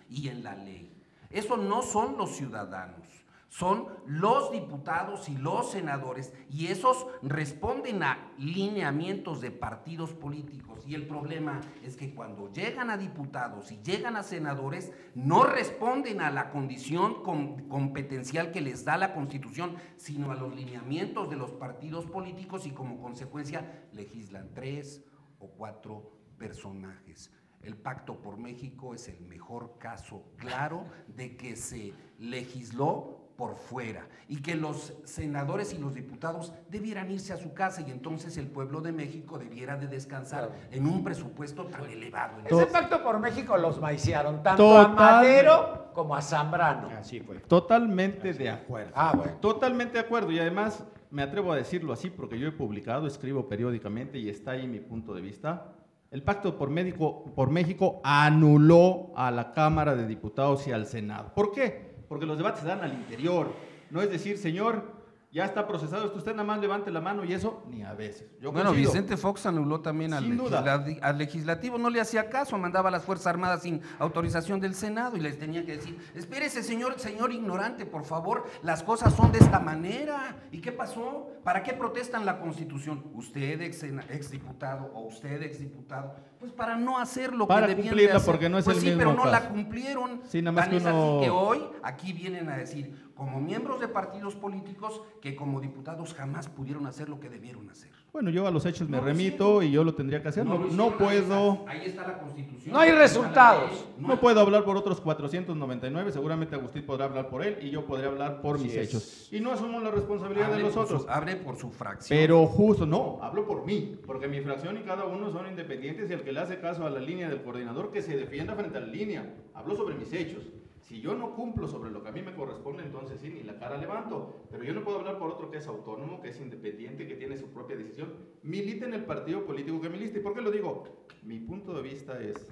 y en la ley. Eso no son los ciudadanos, son los diputados y los senadores, y esos responden a lineamientos de partidos políticos. Y el problema es que cuando llegan a diputados y llegan a senadores, no responden a la condición competencial que les da la Constitución, sino a los lineamientos de los partidos políticos, y como consecuencia legislan 3 o 4 personajes. El Pacto por México es el mejor caso claro de que se legisló por fuera y que los senadores y los diputados debieran irse a su casa, y entonces el pueblo de México debiera de descansar en un presupuesto tan elevado. Ese Pacto por México los maiciaron tanto a Madero como a Zambrano. Así fue. Totalmente de acuerdo. Bueno. Totalmente de acuerdo, y además me atrevo a decirlo así porque yo he publicado, escribo periódicamente y está ahí mi punto de vista. El Pacto por México anuló a la Cámara de Diputados y al Senado. ¿Por qué? Porque los debates se dan al interior. No es decir, señor, ya está procesado esto, usted nada más levante la mano, y eso ni a veces. Bueno, Vicente Fox anuló también al legislativo, no le hacía caso, mandaba a las Fuerzas Armadas sin autorización del Senado y les tenía que decir, espérese señor ignorante, por favor, las cosas son de esta manera. ¿Y qué pasó? ¿Para qué protestan la Constitución? Usted exdiputado o usted exdiputado, pues para no hacer lo para que debían cumplirla, de hacer. porque no es pues el sí, mismo pero no caso. la cumplieron. Sí, nada más Tan que es uno... así que hoy aquí vienen a decir, como miembros de partidos políticos, que como diputados jamás pudieron hacer lo que debieron hacer. Bueno, yo a los hechos me remito y yo lo tendría que hacer. No puedo... Ahí está la Constitución. No hay resultados. No puedo hablar por otros 499, seguramente Agustín podrá hablar por él y yo podré hablar por mis hechos. Y no asumo la responsabilidad de los otros. Abre por su fracción. Pero justo, no, hablo por mí, porque mi fracción y cada uno son independientes, y el que le hace caso a la línea del coordinador, que se defienda frente a la línea. Hablo sobre mis hechos. Si yo no cumplo sobre lo que a mí me corresponde, entonces sí, ni la cara levanto. Pero yo no puedo hablar por otro que es autónomo, que es independiente, que tiene su propia decisión. Milita en el partido político que milita. ¿Y por qué lo digo? Mi punto de vista es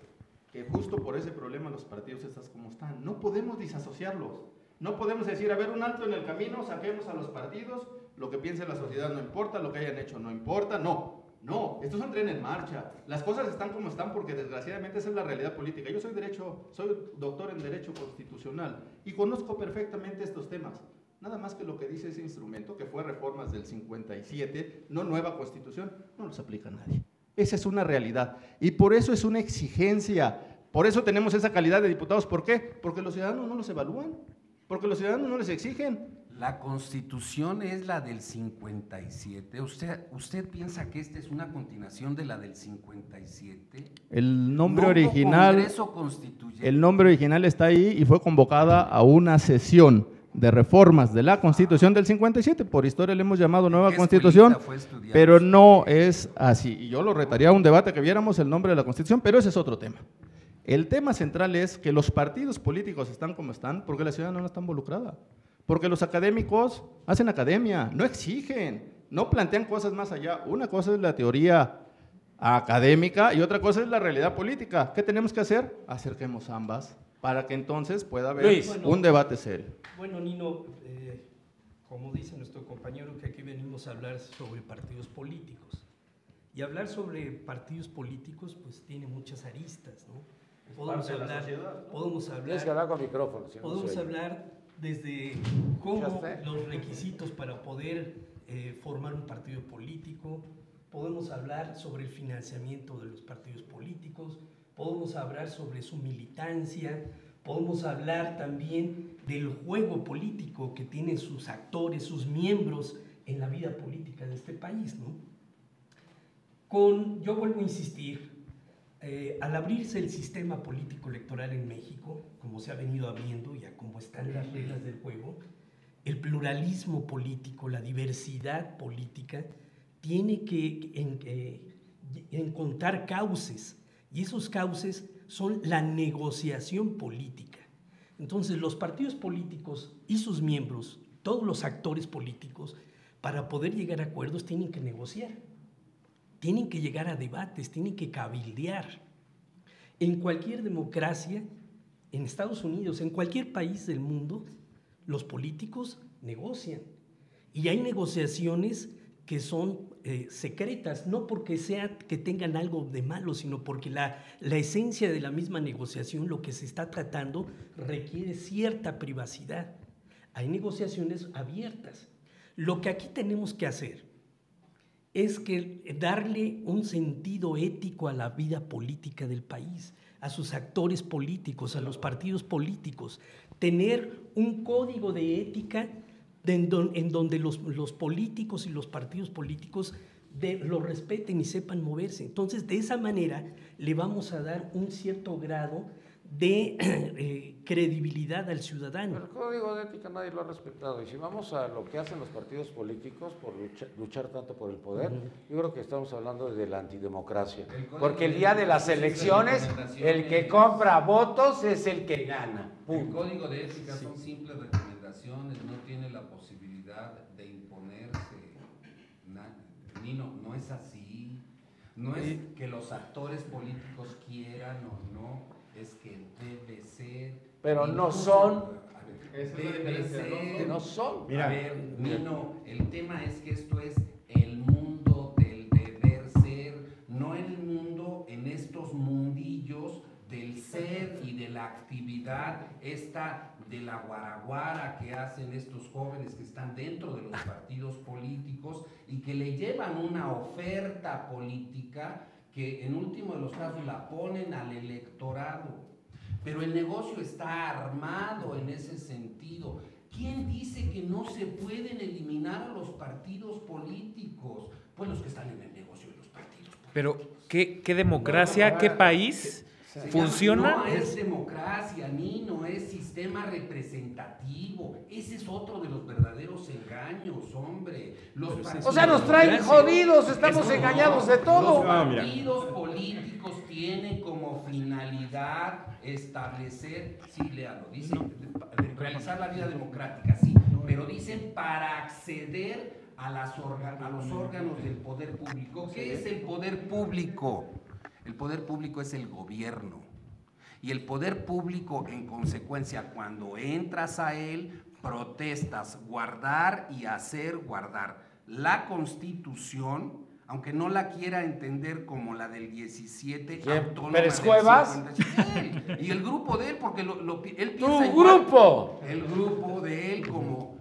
que justo por ese problema los partidos están como están. No podemos disasociarlos. No podemos decir, a ver, un alto en el camino, saquemos a los partidos, lo que piense la sociedad no importa, lo que hayan hecho no importa. No, esto es un tren en marcha. Las cosas están como están porque desgraciadamente esa es la realidad política. Yo soy doctor en Derecho Constitucional y conozco perfectamente estos temas. Nada más que lo que dice ese instrumento, que fue reformas del 57, no nueva Constitución, no los aplica a nadie. Esa es una realidad y por eso es una exigencia. Por eso tenemos esa calidad de diputados. ¿Por qué? Porque los ciudadanos no los evalúan, porque los ciudadanos no les exigen. La Constitución es la del 57. ¿Usted piensa que esta es una continuación de la del 57? El nombre No, original, Congreso Constituyente. el nombre original está ahí y fue convocada a una sesión de reformas de la Constitución del 57. Por historia le hemos llamado nueva Constitución, pero no es así. Y yo lo retaría a un debate que viéramos el nombre de la Constitución, pero ese es otro tema. El tema central es que los partidos políticos están como están porque la ciudad no está involucrada. Porque los académicos hacen academia, no exigen, no plantean cosas más allá. Una cosa es la teoría académica y otra cosa es la realidad política. ¿Qué tenemos que hacer? Acerquemos ambas para que entonces pueda haber un debate serio. Bueno, Nino, como dice nuestro compañero, que aquí venimos a hablar sobre partidos políticos. Y hablar sobre partidos políticos, pues tiene muchas aristas, ¿no? Podemos hablar, Tienes que hablar con micrófono. Si no podemos se oye. hablar desde cómo los requisitos para poder formar un partido político, podemos hablar sobre el financiamiento de los partidos políticos, podemos hablar sobre su militancia, podemos hablar también del juego político que tienen sus actores, sus miembros en la vida política de este país, ¿no? Yo vuelvo a insistir, al abrirse el sistema político electoral en México, como se ha venido abriendo, ya como están las reglas del juego, el pluralismo político, la diversidad política, tiene que encontrar cauces, y esos cauces son la negociación política. Entonces, los partidos políticos y sus miembros, todos los actores políticos, para poder llegar a acuerdos tienen que negociar, tienen que llegar a debates, tienen que cabildear. En cualquier democracia, en Estados Unidos, en cualquier país del mundo, los políticos negocian. Y hay negociaciones que son secretas, no porque que tengan algo de malo, sino porque la esencia de la misma negociación, lo que se está tratando, requiere cierta privacidad. Hay negociaciones abiertas. Lo que aquí tenemos que hacer es que darle un sentido ético a la vida política del país, a sus actores políticos, a los partidos políticos, tener un código de ética en donde los políticos y los partidos políticos lo respeten y sepan moverse. Entonces, de esa manera le vamos a dar un cierto grado de credibilidad al ciudadano. Pero el código de ética nadie lo ha respetado, y si vamos a lo que hacen los partidos políticos por luchar tanto por el poder, yo creo que estamos hablando de la antidemocracia, porque el día de las elecciones el que compra votos es el que gana. El código de ética son simples recomendaciones, no tiene la posibilidad de imponerse. Nino, no es así, no es que los actores políticos quieran o no, es que debe ser. Pero no son. Debe ser. No son. Mira, a ver, Nino, el tema es que esto es el mundo del deber ser, no el mundo en estos mundillos del ser y de la actividad esta de la guaraguara que hacen estos jóvenes que están dentro de los partidos políticos y que le llevan una oferta política que en último de los casos la ponen al electorado, pero el negocio está armado en ese sentido. ¿Quién dice que no se pueden eliminar a los partidos políticos? Pues los que están en el negocio de los partidos políticos. Pero, ¿qué democracia, qué país funciona? No es democracia, ni no es sistema representativo. Ese es otro de los verdaderos engaños, hombre. O sea, nos traen jodidos, estamos engañados de todo. Los partidos políticos tienen como finalidad establecer, sí, léalo, dice, realizar la vida democrática, sí, pero dicen para acceder a los órganos del poder público. ¿Qué es el poder público? El poder público es el gobierno. Y el poder público, en consecuencia, cuando entras a él, protestas guardar y hacer guardar la Constitución, aunque no la quiera entender como la del 17. ¿Pérez Cuevas? Y el grupo de él, porque él piensa ¡Tu igual. grupo! El grupo de él como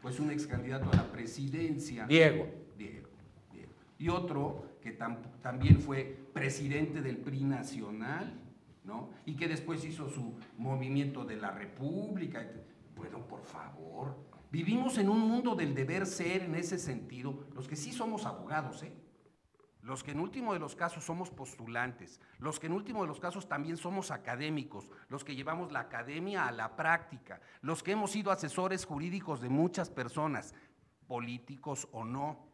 pues un ex candidato a la presidencia. Diego. Y otro que también fue presidente del PRI nacional, ¿no? Y que después hizo su movimiento de la República. Bueno, por favor, vivimos en un mundo del deber ser en ese sentido, los que sí somos abogados, los que en último de los casos somos postulantes, los que en último de los casos también somos académicos, los que llevamos la academia a la práctica, los que hemos sido asesores jurídicos de muchas personas, políticos o no,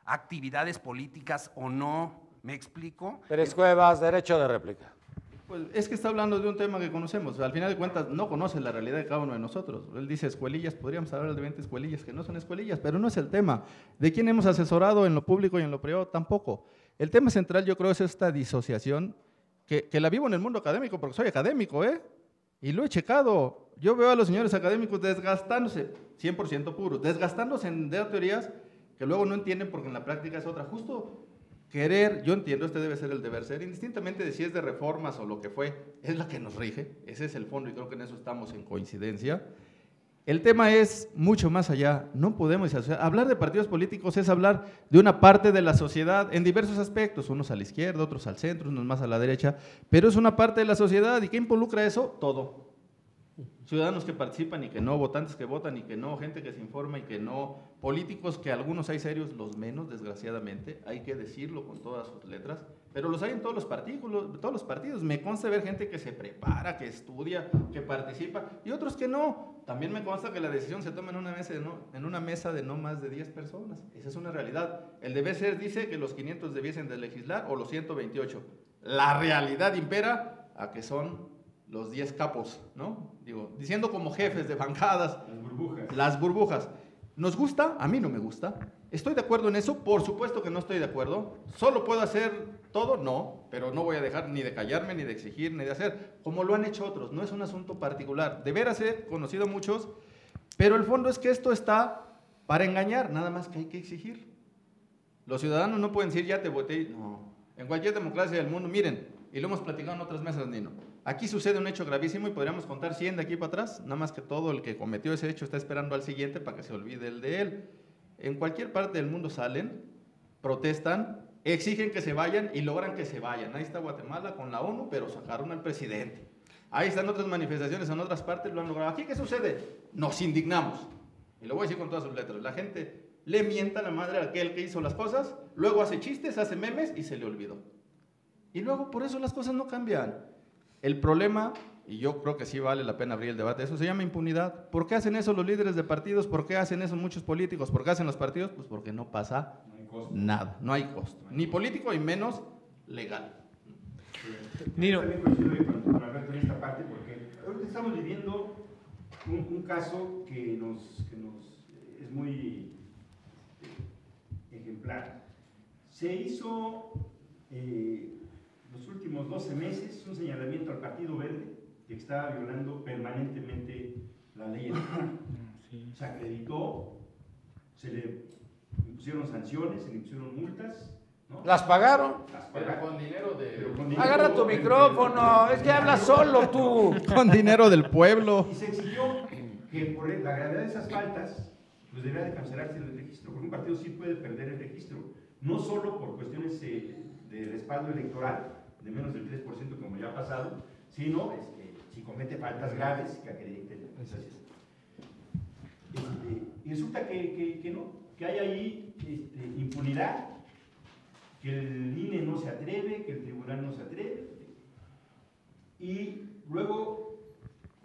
actividades políticas o no, ¿me explico? Pérez Cuevas, derecho de réplica. Pues es que está hablando de un tema que conocemos. Al final de cuentas, no conoce la realidad de cada uno de nosotros. Él dice escuelillas, podríamos hablar de 20 escuelillas que no son escuelillas, pero no es el tema. ¿De quién hemos asesorado en lo público y en lo privado? Tampoco. El tema central, yo creo, es esta disociación que la vivo en el mundo académico, porque soy académico, y lo he checado. Yo veo a los señores académicos desgastándose, 100% puros, desgastándose en teorías que luego no entienden porque en la práctica es otra. Justo querer, yo entiendo, este debe ser el deber ser, indistintamente de si es de reformas o lo que fue, es la que nos rige, ese es el fondo y creo que en eso estamos en coincidencia. El tema es mucho más allá, no podemos hablar de partidos políticos, es hablar de una parte de la sociedad en diversos aspectos, unos a la izquierda, otros al centro, unos más a la derecha, pero es una parte de la sociedad. ¿Y qué involucra eso? Todo. Ciudadanos que participan y que no, votantes que votan y que no, gente que se informa y que no, políticos que algunos hay serios, los menos, desgraciadamente, hay que decirlo con todas sus letras, pero los hay en todos los partidos. Me consta ver gente que se prepara, que estudia, que participa, y otros que no. También me consta que la decisión se toma en una mesa de no más de 10 personas. Esa es una realidad. El deber ser dice que los 500 debiesen de legislar o los 128. La realidad impera a que son los 10 capos, ¿no? Digo, diciendo como jefes de bancadas. Las burbujas. ¿Nos gusta? A mí no me gusta. ¿Estoy de acuerdo en eso? Por supuesto que no estoy de acuerdo. ¿Solo puedo hacer todo? No, pero no voy a dejar ni de callarme, ni de exigir, ni de hacer, como lo han hecho otros. No es un asunto particular. De veras he conocido muchos, pero el fondo es que esto está para engañar, nada más que hay que exigir. Los ciudadanos no pueden decir, ya te voté. No. En cualquier democracia del mundo, miren, y lo hemos platicado en otras mesas, Nino, aquí sucede un hecho gravísimo y podríamos contar 100 de aquí para atrás, nada más que todo el que cometió ese hecho está esperando al siguiente para que se olvide el de él. En cualquier parte del mundo salen, protestan, exigen que se vayan y logran que se vayan. Ahí está Guatemala con la ONU, pero sacaron al presidente. Ahí están otras manifestaciones en otras partes, lo han logrado. ¿Aquí qué sucede? Nos indignamos. Y lo voy a decir con todas sus letras. La gente le mienta a la madre a aquel que hizo las cosas, luego hace chistes, hace memes y se le olvidó. Y luego por eso las cosas no cambian. El problema, y yo creo que sí vale la pena abrir el debate, eso se llama impunidad. ¿Por qué hacen eso los líderes de partidos? ¿Por qué hacen eso muchos políticos? ¿Por qué hacen los partidos? Pues porque no pasa nada, no hay costo. Ni político y menos legal. Nino. Yo también coincido con Alberto en esta parte porque ahorita estamos viviendo un caso que es muy ejemplar. Se hizo los últimos 12 meses un señalamiento al Partido Verde que estaba violando permanentemente la ley electoral. Se acreditó, se le impusieron sanciones, se le impusieron multas. ¿No? ¿Las pagaron? Pero con dinero de... Agarra tu micrófono, es que hablas solo tú. Con dinero del pueblo. Y se exigió que por la gravedad de esas faltas, pues debía de cancelarse el registro, porque un partido sí puede perder el registro, no solo por cuestiones de respaldo electoral, de menos del 3% como ya ha pasado, sino si comete faltas graves que acrediten. Y resulta que no, que hay ahí impunidad, que el INE no se atreve, que el tribunal no se atreve, y luego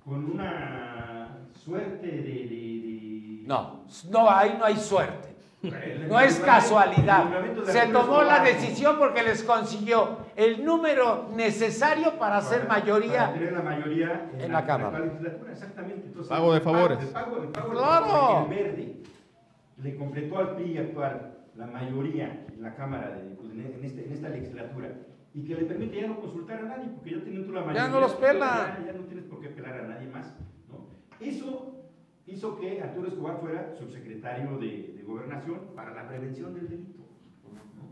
con una suerte de... No, ahí no hay suerte. No es casualidad. Se tomó la decisión porque les consiguió el número necesario para hacer mayoría. Para tener la mayoría en la Cámara. Legislatura, exactamente. Entonces, Pago de favores. Claro. El Verde le completó al PRI actual la mayoría en la Cámara en esta legislatura y que le permite ya no consultar a nadie porque ya tienen tú la mayoría. Ya no los pela. Ya no tienes por qué pelar a nadie más, ¿no? Eso hizo que Arturo Escobar fuera subsecretario de Gobernación para la prevención del delito, ¿no?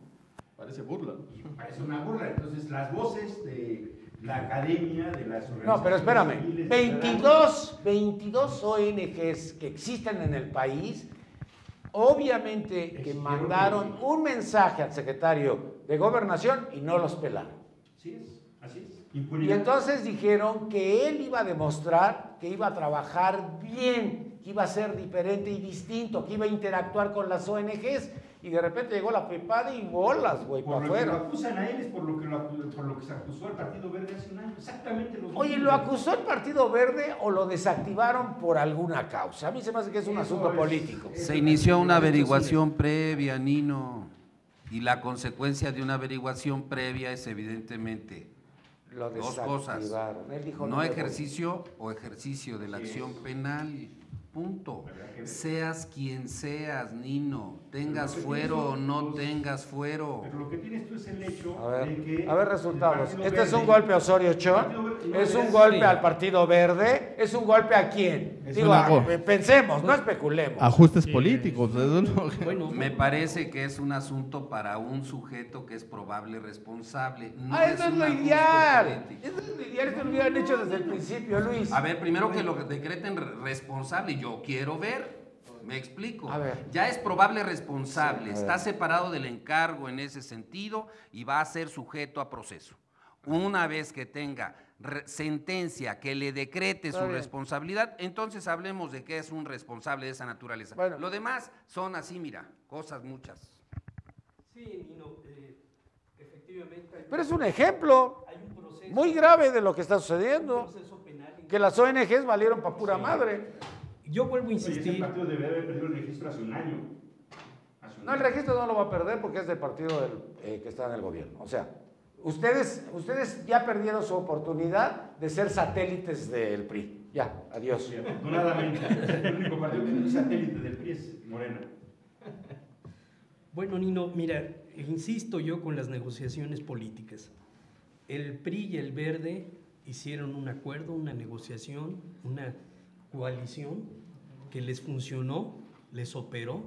Parece burla. Parece una burla. Entonces, las voces de la academia, de las organizaciones... No, pero espérame, civiles, 22 ONGs que existen en el país, obviamente que mandaron un mensaje al secretario de Gobernación y no los pelaron. Así es. Y Impunidad. entonces dijeron que él iba a demostrar que iba a trabajar bien, que iba a ser diferente y distinto, que iba a interactuar con las ONGs, y de repente llegó la pepada y bolas, güey, para Por lo que lo afuera. acusan a él es por lo que se acusó al Partido Verde hace un año. Exactamente los Oye, mismos. ¿lo acusó el Partido Verde o lo desactivaron por alguna causa? A mí se me hace que es un Eso asunto es- político. Se inició una averiguación previa, Nino, y la consecuencia de una averiguación previa es evidentemente Lo dos cosas: desactivaron. Él dijo, no me voy. ejercicio o ejercicio de la acción penal. Punto. Seas quien seas, Nino, tengas Pero lo que fuero o tienes no son- tengas fuero. Pero lo que tienes tú es el hecho A de que... ver resultados. el Partido ¿Este es un Verde- golpe a Osorio el Partido Chong? Verde- ¿Es un Sí. golpe al Partido Verde? ¿Es un golpe a quién? Es Digo, una- pensemos, no especulemos. Ajustes políticos. Eso no- Bueno, Me parece que es un asunto para un sujeto que es probable responsable. No Eso es un lo ajuste ideal. político. Eso es lo ideal, esto lo hubieran hecho desde el principio, Luis. A ver, primero que lo decreten responsable, yo quiero ver, me explico. A ver. Ya es probable responsable, Sí, a está ver. separado del encargo en ese sentido y va a ser sujeto a proceso. Una vez que tenga sentencia que le decrete Está su bien. responsabilidad, entonces hablemos de que es un responsable de esa naturaleza. Bueno. Lo demás son así, mira, cosas muchas. Sí, Nino, efectivamente. Pero es un ejemplo Hay un proceso, muy grave de lo que está un sucediendo. proceso penal. Que las ONGs valieron para pura madre. Yo vuelvo a Oye, ese insistir. partido debe haber perdido el registro hace un año. No, el registro no lo va a perder porque es del partido que está en el gobierno. O sea, ustedes ya perdieron su oportunidad de ser satélites del PRI. Ya, adiós. Sí, afortunadamente, el único partido que no es satélite del PRI es Morena. Bueno, Nino, mira, insisto yo con las negociaciones políticas. El PRI y el Verde hicieron un acuerdo, una negociación, una coalición que les funcionó, les operó,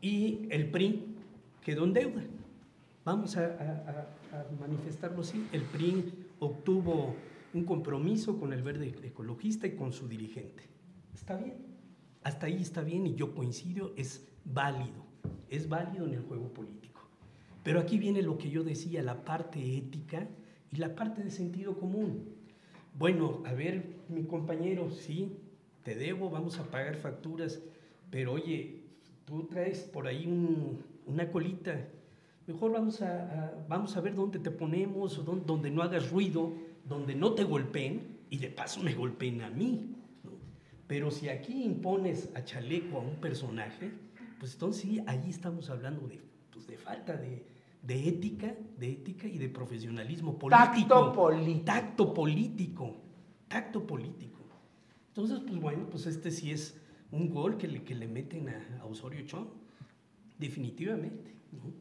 y el PRI quedó en deuda. Vamos a manifestarlo así. El PRI obtuvo un compromiso con el Verde Ecologista y con su dirigente. Está bien, hasta ahí está bien y yo coincido, es válido en el juego político. Pero aquí viene lo que yo decía, la parte ética y la parte de sentido común. Bueno, a ver, mi compañero, sí, te debo, vamos a pagar facturas, pero oye, tú traes por ahí una colita, mejor vamos a ver dónde te ponemos, donde no hagas ruido, donde no te golpeen, y de paso me golpeen a mí, ¿no? Pero si aquí impones a chaleco a un personaje, pues entonces sí, ahí estamos hablando de falta de ética y de profesionalismo político. Tacto político. Entonces, pues bueno, pues este sí es un gol que le meten a Osorio Chong, definitivamente,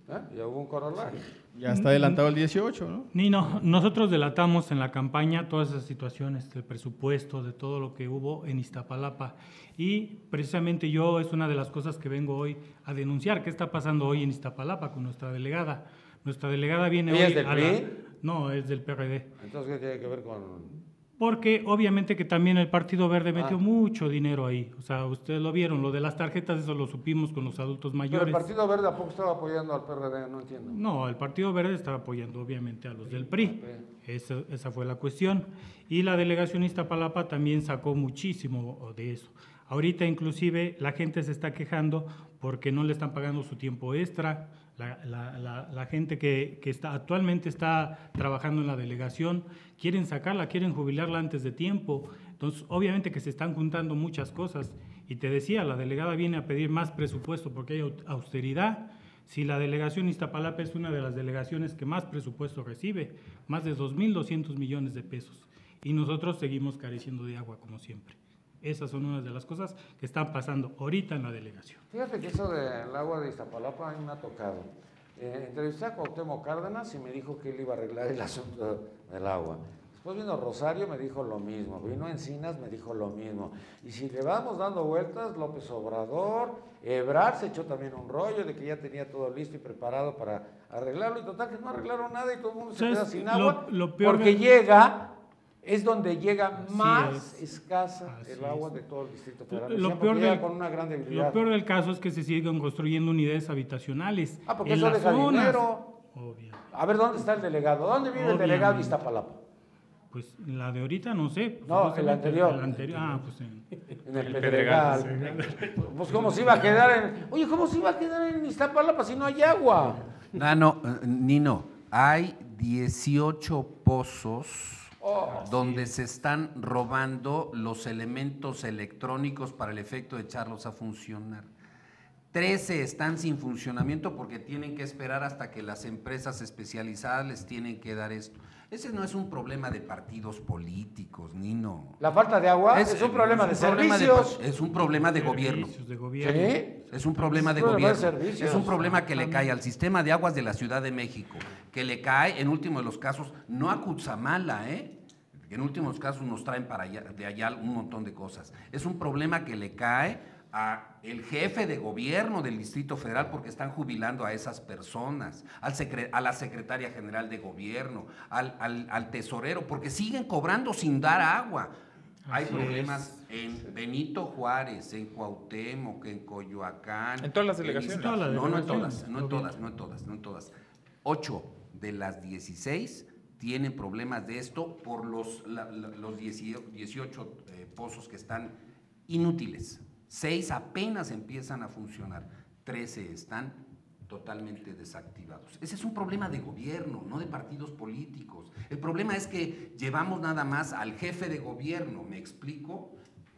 ¿no? Ya hubo un corolario. Ya está adelantado el 18, ¿no? Nino, nosotros delatamos en la campaña todas esas situaciones del presupuesto, de todo lo que hubo en Iztapalapa. Y precisamente yo es una de las cosas que vengo hoy a denunciar. ¿Qué está pasando hoy en Iztapalapa con nuestra delegada? Nuestra delegada viene ¿Ella hoy es del PRI? No, es del PRD. Entonces, ¿qué tiene que ver con...? Porque obviamente que también el Partido Verde metió mucho dinero ahí. O sea, ustedes lo vieron, lo de las tarjetas, eso lo supimos con los adultos Pero mayores. el Partido Verde ¿a poco estaba apoyando al PRD? No entiendo. No, el Partido Verde estaba apoyando obviamente a los del PRI. Esa fue la cuestión. Y la delegación Iztapalapa también sacó muchísimo de eso. Ahorita inclusive la gente se está quejando porque no le están pagando su tiempo extra. La gente que actualmente está trabajando en la delegación, quieren sacarla, quieren jubilarla antes de tiempo. Entonces, obviamente que se están juntando muchas cosas. Y te decía, la delegada viene a pedir más presupuesto porque hay austeridad. Si la delegación Iztapalapa es una de las delegaciones que más presupuesto recibe, más de 2.200 millones de pesos. Y nosotros seguimos careciendo de agua como siempre. Esas son unas de las cosas que están pasando ahorita en la delegación. Fíjate que eso del agua de Iztapalapa a mí me ha tocado. Entrevisté a Cuauhtémoc Cárdenas y me dijo que él iba a arreglar el asunto del agua. Después vino Rosario, me dijo lo mismo. Vino Encinas, me dijo lo mismo. Y si le vamos dando vueltas, López Obrador, Ebrard se echó también un rollo de que ya tenía todo listo y preparado para arreglarlo. Y total que no arreglaron nada y todo el mundo se queda sin agua. Lo peor porque es donde llega Así más es. escasa Así el agua es. de todo el Distrito Federal. Lo Decían, peor, porque llega del, con una gran debilidad. lo peor del caso es que se siguen construyendo unidades habitacionales. Porque en eso las deja zonas. dinero. Obvio. A ver, ¿dónde está el delegado? ¿Dónde vive el delegado de Obviamente. Iztapalapa? Pues la de ahorita no sé. No, el supuestamente anterior. El anterior. Ah, pues en En el Pedregal. Pedregal. Pues cómo se iba a quedar Oye, ¿cómo se iba a quedar en Iztapalapa si no hay agua? Nino, hay 18 pozos donde se están robando los elementos electrónicos para el efecto de echarlos a funcionar. 13 están sin funcionamiento porque tienen que esperar hasta que las empresas especializadas les tienen que dar esto. Ese no es un problema de partidos políticos, Nino. La falta de agua es un problema de servicios. Es un problema de gobierno. servicios de gobierno. ¿Sí? Es un problema de Es un problema de gobierno. servicios. Es un problema que le cae al sistema de aguas de la Ciudad de México, que le cae, en último de los casos, no a Cutzamala, que en últimos casos nos traen para allá, de allá un montón de cosas. Es un problema que le cae a el jefe de gobierno del Distrito Federal porque están jubilando a esas personas, a la secretaria general de gobierno, al tesorero, porque siguen cobrando sin dar agua. Hay problemas en Benito Juárez, en Cuauhtémoc, en Coyoacán. En todas las delegaciones. No en delegaciones, todas. 8 de las 16 tienen problemas de esto por los 18 pozos que están inútiles. 6 apenas empiezan a funcionar, 13 están totalmente desactivados. Ese es un problema de gobierno, no de partidos políticos. El problema es que llevamos nada más al jefe de gobierno, ¿me explico?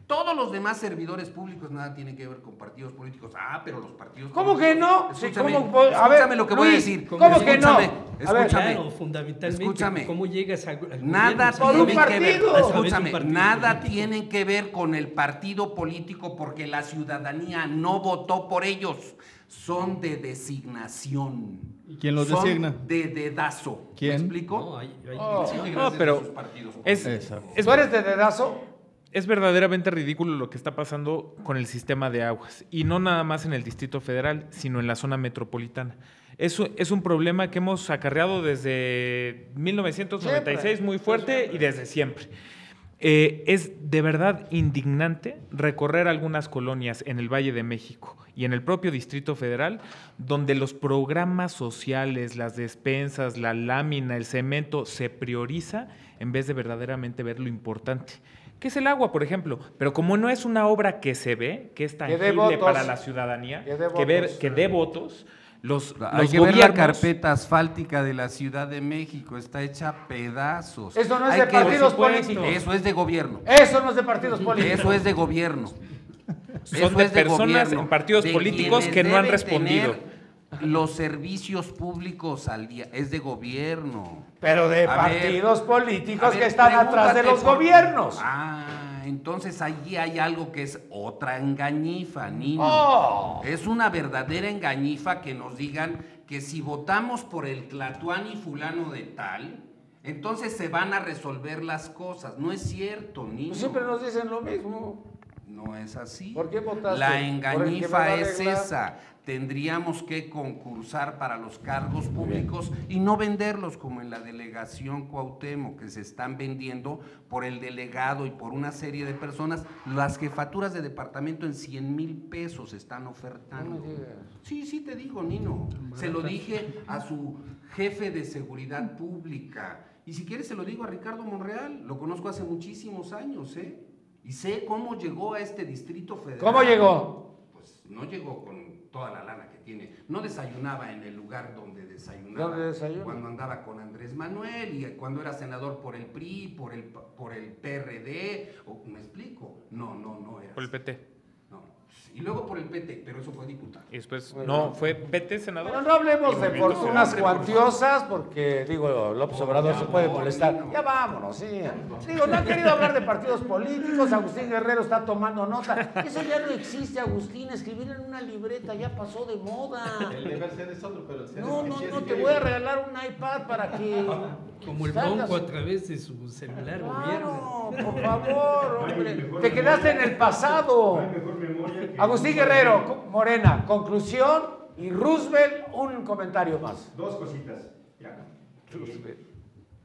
Todos los demás servidores públicos nada tienen que ver con partidos políticos. Ah, pero los partidos ¿Cómo políticos, que no? Escúchame, Sí, ¿cómo? A ver, escúchame lo que voy a Luis, decir. ¿cómo que no? Escúchame. Claro, fundamentalmente, Escúchame. ¿cómo llegas al Nada gobierno? tiene que ver, partido. escúchame, Un partido nada político. tiene que ver con el partido político porque la ciudadanía no votó por ellos. Son de designación. ¿Y quién los Son designa? de dedazo. ¿Quién? ¿Me explico? No, hay No, pero es, Exacto. es, ¿Tú eres de dedazo? es verdaderamente ridículo lo que está pasando con el sistema de aguas. Y no nada más en el Distrito Federal, sino en la zona metropolitana. Eso es un problema que hemos acarreado desde 1996 Siempre. muy fuerte y desde siempre. Es de verdad indignante recorrer algunas colonias en el Valle de México y en el propio Distrito Federal, donde los programas sociales, las despensas, la lámina, el cemento, se prioriza en vez de verdaderamente ver lo importante, que es el agua, por ejemplo. Pero como no es una obra que se ve, que es dé tangible votos. para la ciudadanía, Que dé que votos. dé votos, los Hay que ver la gobiernos- carpeta asfáltica de la Ciudad de México, está hecha a pedazos. Eso no es Hay de que ver- partidos por supuesto. políticos. Eso es de gobierno. Eso no es de partidos políticos. Eso es de gobierno. Son Eso de es de personas gobierno, en partidos de políticos quienes que no han deben respondido. tener los servicios públicos al día. Es de gobierno. Pero de A ver, partidos políticos a ver, que están atrás de pregúntate los por- gobiernos. Entonces allí hay algo que es otra engañifa, Nino. Oh. Es una verdadera engañifa que nos digan que si votamos por el Tlatuani fulano de tal, entonces se van a resolver las cosas. No es cierto, Nino. Pues siempre nos dicen lo mismo. No es así. ¿Por qué votaste? La ¿Por el que me va engañifa a es arreglar? esa. Tendríamos que concursar para los cargos públicos y no venderlos como en la delegación Cuauhtémoc, que se están vendiendo por el delegado y por una serie de personas. Las jefaturas de departamento en 100,000 pesos están ofertando. No me digas. Sí, sí te digo, Nino. Se lo dije a su jefe de seguridad pública. Y si quieres se lo digo a Ricardo Monreal. Lo conozco hace muchísimos años, ¿eh? Y sé cómo llegó a este Distrito Federal. ¿Cómo llegó? Pues no llegó con toda la lana que tiene. No desayunaba en el lugar donde desayunaba. ¿Dónde desayuna? Cuando andaba con Andrés Manuel y cuando era senador por el PRI, por el PRD. ¿Me explico? No era. Por el PT. No. Y luego por el PT, pero eso fue diputado. Y después, Bueno. no, fue PT, senador. Bueno, no hablemos de Movimiento fortunas Ciudadano. cuantiosas porque, digo, López Obrador se puede molestar. Ya vámonos, sí. Digo, no han querido hablar de partidos políticos, Agustín Guerrero está tomando nota. Eso ya no existe, Agustín, escribir en una libreta ya pasó de moda. El deber ser es otro, pero el ser No, es que no, sí es no, te increíble. voy a regalar un iPad para que... Como el salgas. Bronco a través de su celular Claro, gobierna. por favor, hombre. mejor Te quedaste en el pasado. No hay mejor memoria que- Agustín Guerrero, Morena, conclusión y Roosevelt, un comentario más. Dos cositas. Ya.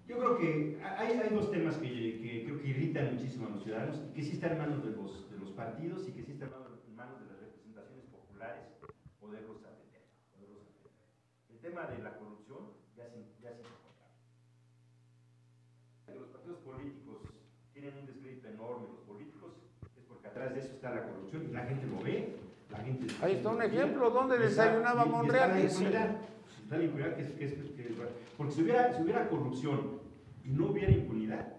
Yo creo que hay dos temas que creo que irritan muchísimo a los ciudadanos y que sí están en manos de los partidos y que sí están en manos de las representaciones populares poderlos atender. El tema de la corrupción ya es insoportable. Los partidos políticos tienen un descrédito enorme, los políticos, es porque atrás de eso está la corrupción y la gente lo ve. La gente Ahí está un ejemplo donde y está- desayunaba y Monreal, está la dice. impunidad. Está la impunidad porque si hubiera corrupción y no hubiera impunidad,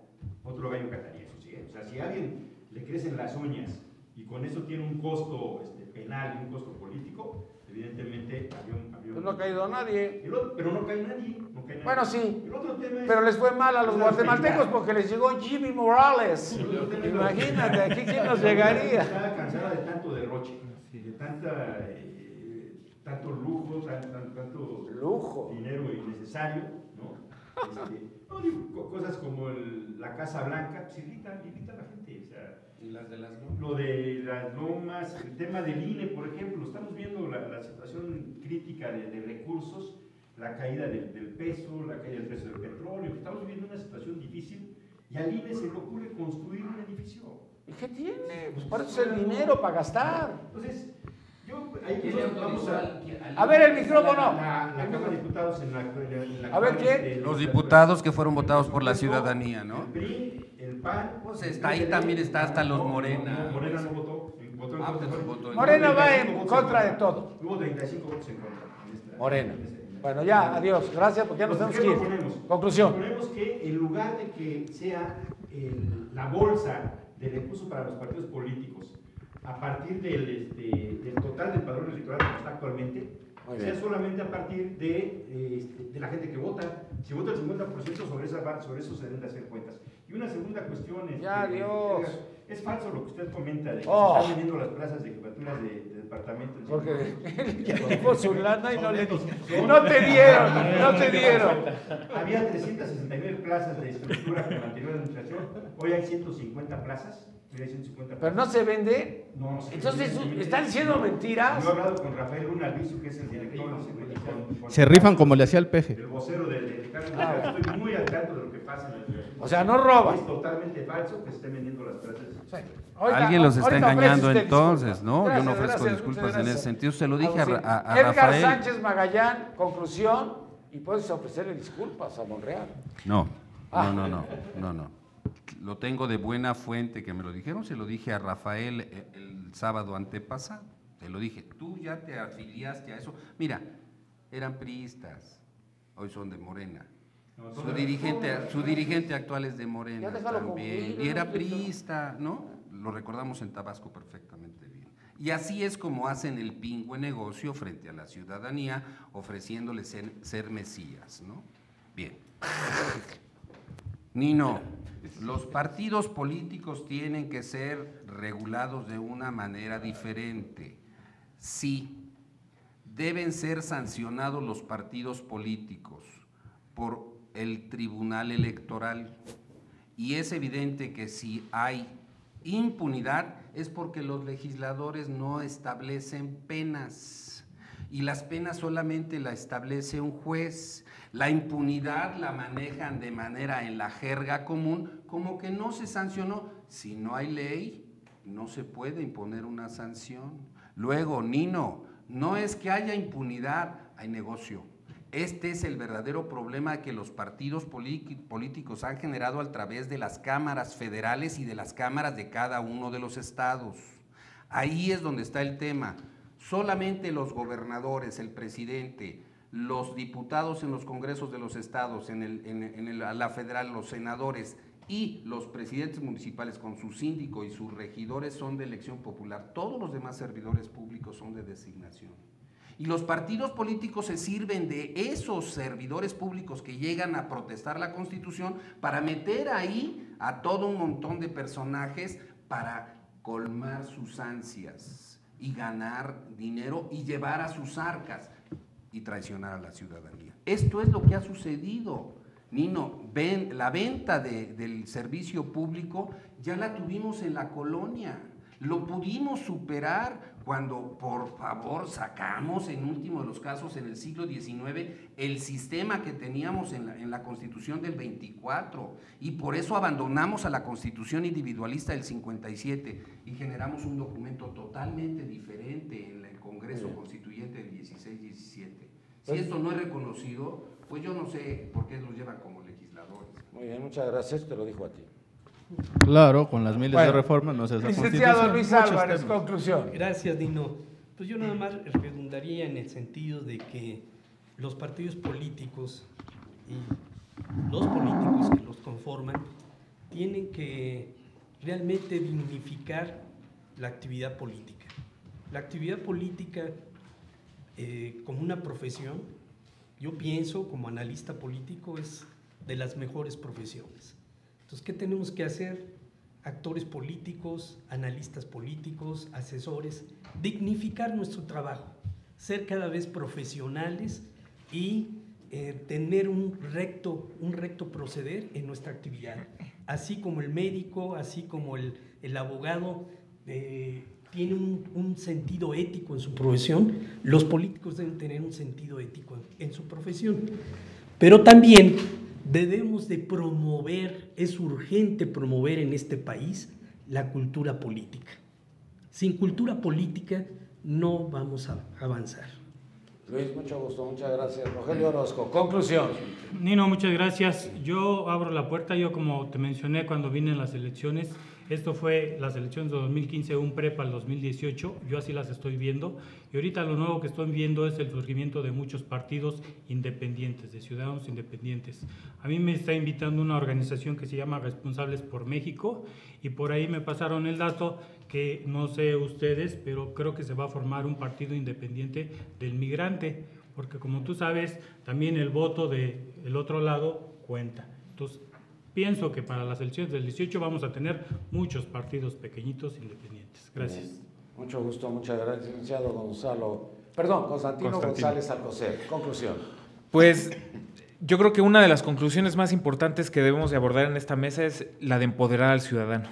otro gallo cantaría, eso sí. O sea, si a alguien le crecen las uñas y con eso tiene un costo penal y un costo político, evidentemente había Pues no ha caído nadie. pero no cae nadie. Bueno, sí. El otro tema es, Pero les fue mal a los es la guatemaltecos austeridad. porque les llegó Jimmy Morales. El otro tema es la Imagínate, austeridad. aquí quién nos La llegaría. Estaba cansada de tanto derroche, de tanto lujo, tanto Lujo. dinero innecesario, ¿no? No digo, cosas como la Casa Blanca, pues irrita a la gente, o sea, Y las de las lo de las lomas, el tema del INE, por ejemplo, estamos viendo la situación crítica de recursos, la caída del peso, la caída del precio del petróleo, estamos viviendo una situación difícil y al INE se le ocurre construir un edificio. ¿Y qué tiene? Pues para eso es el dinero, para gastar. Entonces, Vamos A ver el micrófono. La Cámara de Diputados en la A ver, ¿quién? Los diputados que fueron votados por la ciudadanía, El ¿no? PRI, el PAN. Pues está ahí también está hasta los Morena. Morena no votó. Votó en Ah, contra. pues votó en Morena contra. va en contra de todo. Hubo 35 votos en contra. en esta- Morena. en esta- Bueno, ya, adiós. Gracias, porque ya nos tenemos ¿Qué que ir. proponemos? Conclusión. Proponemos que en lugar de que sea la bolsa de recursos para los partidos políticos, a partir del total del padrón electoral como está actualmente, Muy sea bien. solamente a partir de la gente que vota. Si vota el 50%, sobre eso se deben de hacer cuentas. Y una segunda cuestión es... Ya, Dios. Es falso lo que usted comenta de que Oh. se están vendiendo las plazas de jefaturas de departamento. Porque él ya dijo su lana y no le dije. No te dieron, no te dieron. Había 369 plazas de estructura con la anterior administración, hoy hay 150 plazas. Hoy hay 150 Pero plazas. no se vende. No, no se Entonces, vende. ¿están diciendo mentiras? Yo he hablado con Rafael Luna Alviso, que es el director con Se rifan como le hacía el peje. el vocero de Carlos. Ah. Estoy muy al tanto de lo que pasa en la ciudad. O sea, no roban. Es totalmente falso que se estén vendiendo las plazas. Sí. Ahorita- Alguien los está ahorita engañando ofrece usted entonces, disculpas. ¿no? Yo Gracias, no ofrezco gracias, disculpas muchas en ese gracias. sentido. Se lo dije Agustín. a Edgar Rafael. Sánchez Magallán, conclusión, y puedes ofrecerle disculpas a Monreal. No, Ah. no. Lo tengo de buena fuente que me lo dijeron, se lo dije a Rafael el sábado antepasado. Te lo dije, tú ya te afiliaste a eso. Mira, eran priistas, hoy son de Morena. Su dirigente actual es de Morena Ya déjalo también. concluir, Y era ¿no? priista, ¿no? Lo recordamos en Tabasco perfectamente bien. Y así es como hacen el pingüe negocio frente a la ciudadanía, ofreciéndole ser mesías, ¿no? Bien. Nino, los partidos políticos tienen que ser regulados de una manera diferente. Sí, deben ser sancionados los partidos políticos por el Tribunal Electoral. Y es evidente que si hay impunidad es porque los legisladores no establecen penas. Y las penas solamente la establece un juez. La impunidad la manejan de manera en la jerga común, como que no se sancionó. Si no hay ley, no se puede imponer una sanción. Luego, Nino, no es que haya impunidad, hay negocio. Este es el verdadero problema que los partidos políticos han generado a través de las cámaras federales y de las cámaras de cada uno de los estados. Ahí es donde está el tema. Solamente los gobernadores, el presidente, los diputados en los congresos de los estados, la federal, los senadores y los presidentes municipales con su síndico y sus regidores son de elección popular. Todos los demás servidores públicos son de designación. Y los partidos políticos se sirven de esos servidores públicos que llegan a protestar la Constitución para meter ahí a todo un montón de personajes para colmar sus ansias y ganar dinero y llevar a sus arcas y traicionar a la ciudadanía. Esto es lo que ha sucedido. Nino, la venta del servicio público ya la tuvimos en la colonia. Lo pudimos superar cuando, por favor, sacamos, en último de los casos, en el siglo XIX, el sistema que teníamos en la Constitución del 24, y por eso abandonamos a la Constitución individualista del 57 y generamos un documento totalmente diferente en el Congreso Constituyente del 16-17. Si esto no es reconocido, pues yo no sé por qué los llevan como legisladores. Muy bien, muchas gracias, te lo dijo a ti. Claro, con las miles Bueno, de reformas no se hace Licenciado constitución. Luis Muchos Álvarez, temas. conclusión. Gracias, Dino. Pues yo nada más redundaría en el sentido de que los partidos políticos y los políticos que los conforman tienen que realmente dignificar la actividad política. La actividad política como una profesión, yo pienso como analista político, es de las mejores profesiones. Entonces, ¿qué tenemos que hacer? Actores políticos, analistas políticos, asesores, dignificar nuestro trabajo, ser cada vez profesionales y tener un recto proceder en nuestra actividad. Así como el médico, así como el abogado tiene un sentido ético en su profesión, los políticos deben tener un sentido ético en su profesión. Pero también debemos de promover, es urgente promover en este país la cultura política. Sin cultura política no vamos a avanzar. Luis, mucho gusto, muchas gracias. Rogelio Orozco, conclusión. Nino, muchas gracias. Yo abro la puerta, yo como te mencioné cuando vine en las elecciones, esto fue las elecciones de 2015, un prepa al 2018, yo así las estoy viendo, y ahorita lo nuevo que estoy viendo es el surgimiento de muchos partidos independientes, de ciudadanos independientes. A mí me está invitando una organización que se llama Responsables por México, y por ahí me pasaron el dato que no sé ustedes, pero creo que se va a formar un partido independiente del migrante, porque como tú sabes, también el voto del otro lado cuenta. Entonces, pienso que para las elecciones del 18 vamos a tener muchos partidos pequeñitos independientes. Gracias. Mucho gusto, muchas gracias, licenciado Constantino González Alcocer. Conclusión. Pues yo creo que una de las conclusiones más importantes que debemos de abordar en esta mesa es la de empoderar al ciudadano.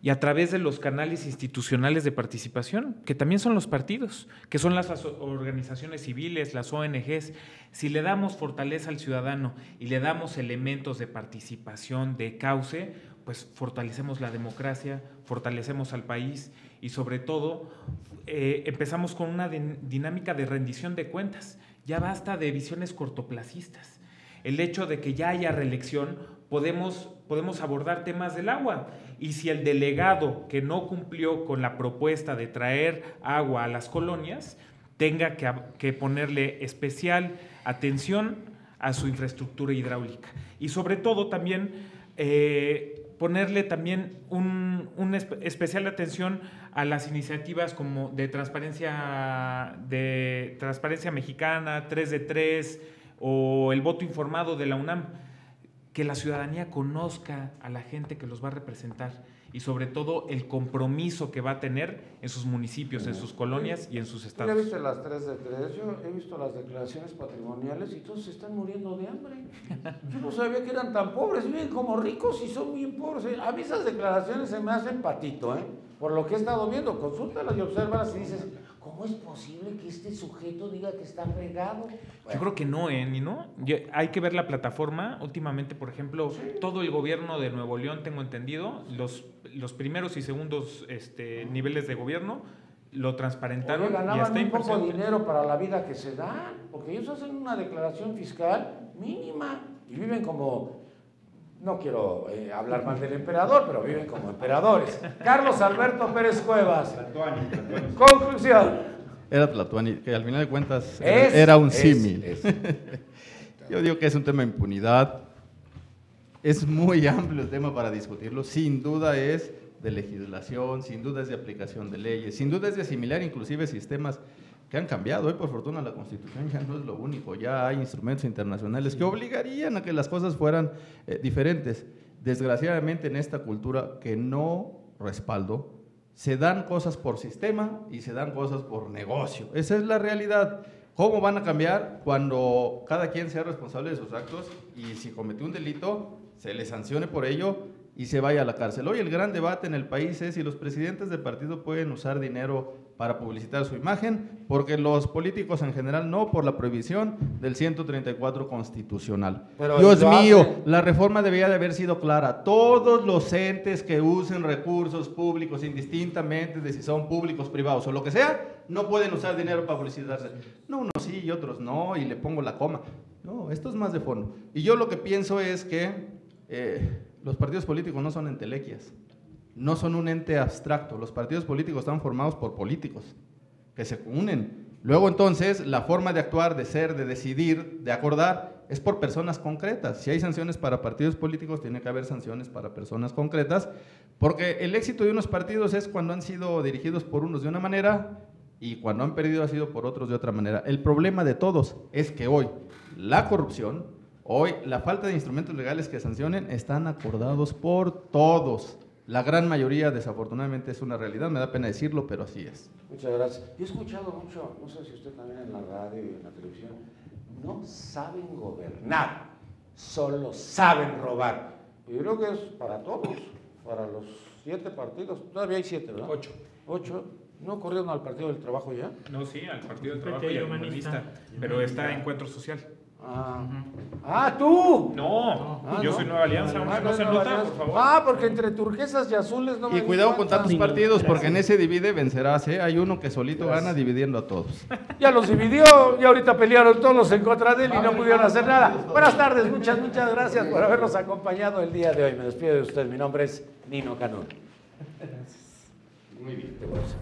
Y a través de los canales institucionales de participación, que también son los partidos, que son las organizaciones civiles, las ONGs, si le damos fortaleza al ciudadano y le damos elementos de participación, de cauce, pues fortalecemos la democracia, fortalecemos al país y sobre todo empezamos con una dinámica de rendición de cuentas. Ya basta de visiones cortoplacistas. El hecho de que ya haya reelección, podemos abordar temas del agua. Y si el delegado que no cumplió con la propuesta de traer agua a las colonias, tenga que ponerle especial atención a su infraestructura hidráulica. Y sobre todo también ponerle también una especial atención a las iniciativas como de transparencia mexicana, 3 de 3 o el voto informado de la UNAM. Que la ciudadanía conozca a la gente que los va a representar y sobre todo el compromiso que va a tener en sus municipios, en sus colonias y en sus estados. ¿Ya viste las 3 de 3? Yo he visto las declaraciones patrimoniales y todos se están muriendo de hambre. Yo no sabía que eran tan pobres, viven como ricos y son bien pobres. A mí esas declaraciones se me hacen patito, por lo que he estado viendo. Consúltalas y obsérvalas y dices, ¿cómo es posible que este sujeto diga que está fregado? Bueno. Yo creo que no, ¿no? Hay que ver la plataforma. Últimamente, por ejemplo, todo el gobierno de Nuevo León, tengo entendido, los primeros y segundos niveles de gobierno lo transparentaron. Oye, ganaban y está un poco impresionante. dinero para la vida que se dan, porque ellos hacen una declaración fiscal mínima y viven como... No quiero hablar mal del emperador, pero viven como emperadores. Carlos Alberto Pérez Cuevas. Conclusión. Era Tlatuani, que al final de cuentas era un símil. Yo digo que es un tema de impunidad. Es muy amplio el tema para discutirlo. Sin duda es de legislación, sin duda es de aplicación de leyes, sin duda es de asimilar inclusive sistemas que han cambiado. Hoy, por fortuna, la Constitución ya no es lo único, ya hay instrumentos internacionales que obligarían a que las cosas fueran diferentes. Desgraciadamente, en esta cultura que no respaldo, se dan cosas por sistema y se dan cosas por negocio. Esa es la realidad. ¿Cómo van a cambiar cuando cada quien sea responsable de sus actos y si cometió un delito, se le sancione por ello y se vaya a la cárcel? Hoy el gran debate en el país es si los presidentes de partido pueden usar dinero para publicitar su imagen, porque los políticos en general no, por la prohibición del 134 constitucional. Pero Dios mío, la reforma debía de haber sido clara. Todos los entes que usen recursos públicos, indistintamente de si son públicos, privados o lo que sea, no pueden usar dinero para publicitarse. No, unos sí y otros no, y le pongo la coma. No, esto es más de fondo. Y yo lo que pienso es que los partidos políticos no son entelequias. No son un ente abstracto. Los partidos políticos están formados por políticos que se unen. Luego entonces la forma de actuar, de ser, de decidir, de acordar es por personas concretas. Si hay sanciones para partidos políticos, tiene que haber sanciones para personas concretas, porque el éxito de unos partidos es cuando han sido dirigidos por unos de una manera y cuando han perdido ha sido por otros de otra manera. El problema de todos es que hoy la corrupción, hoy la falta de instrumentos legales que sancionen están acordados por todos. La gran mayoría, desafortunadamente, es una realidad, me da pena decirlo, pero así es. Muchas gracias. Yo he escuchado mucho, no sé si usted también en la radio y en la televisión, no saben gobernar, solo saben robar. Y yo creo que es para todos, para los 7 partidos, todavía hay 7, ¿verdad? 8. ¿No corrieron al Partido del Trabajo ya? No, sí, al Partido del PT Trabajo y al Humanista. Humanista, pero está Encuentro Social. ¿Tú? No, Ah, yo no. soy Nueva Alianza, no se nota, por favor. Porque entre turquesas y azules no me Y cuidado con cuenta. tantos partidos, porque en ese divide vencerás, ¿eh? Hay uno que solito gana dividiendo a todos. Ya los dividió y ahorita pelearon todos en contra de él y no pudieron hacer nada. Buenas tardes, muchas gracias por habernos acompañado el día de hoy. Me despido de usted, mi nombre es Nino Canún. Muy bien. Te voy a hacer.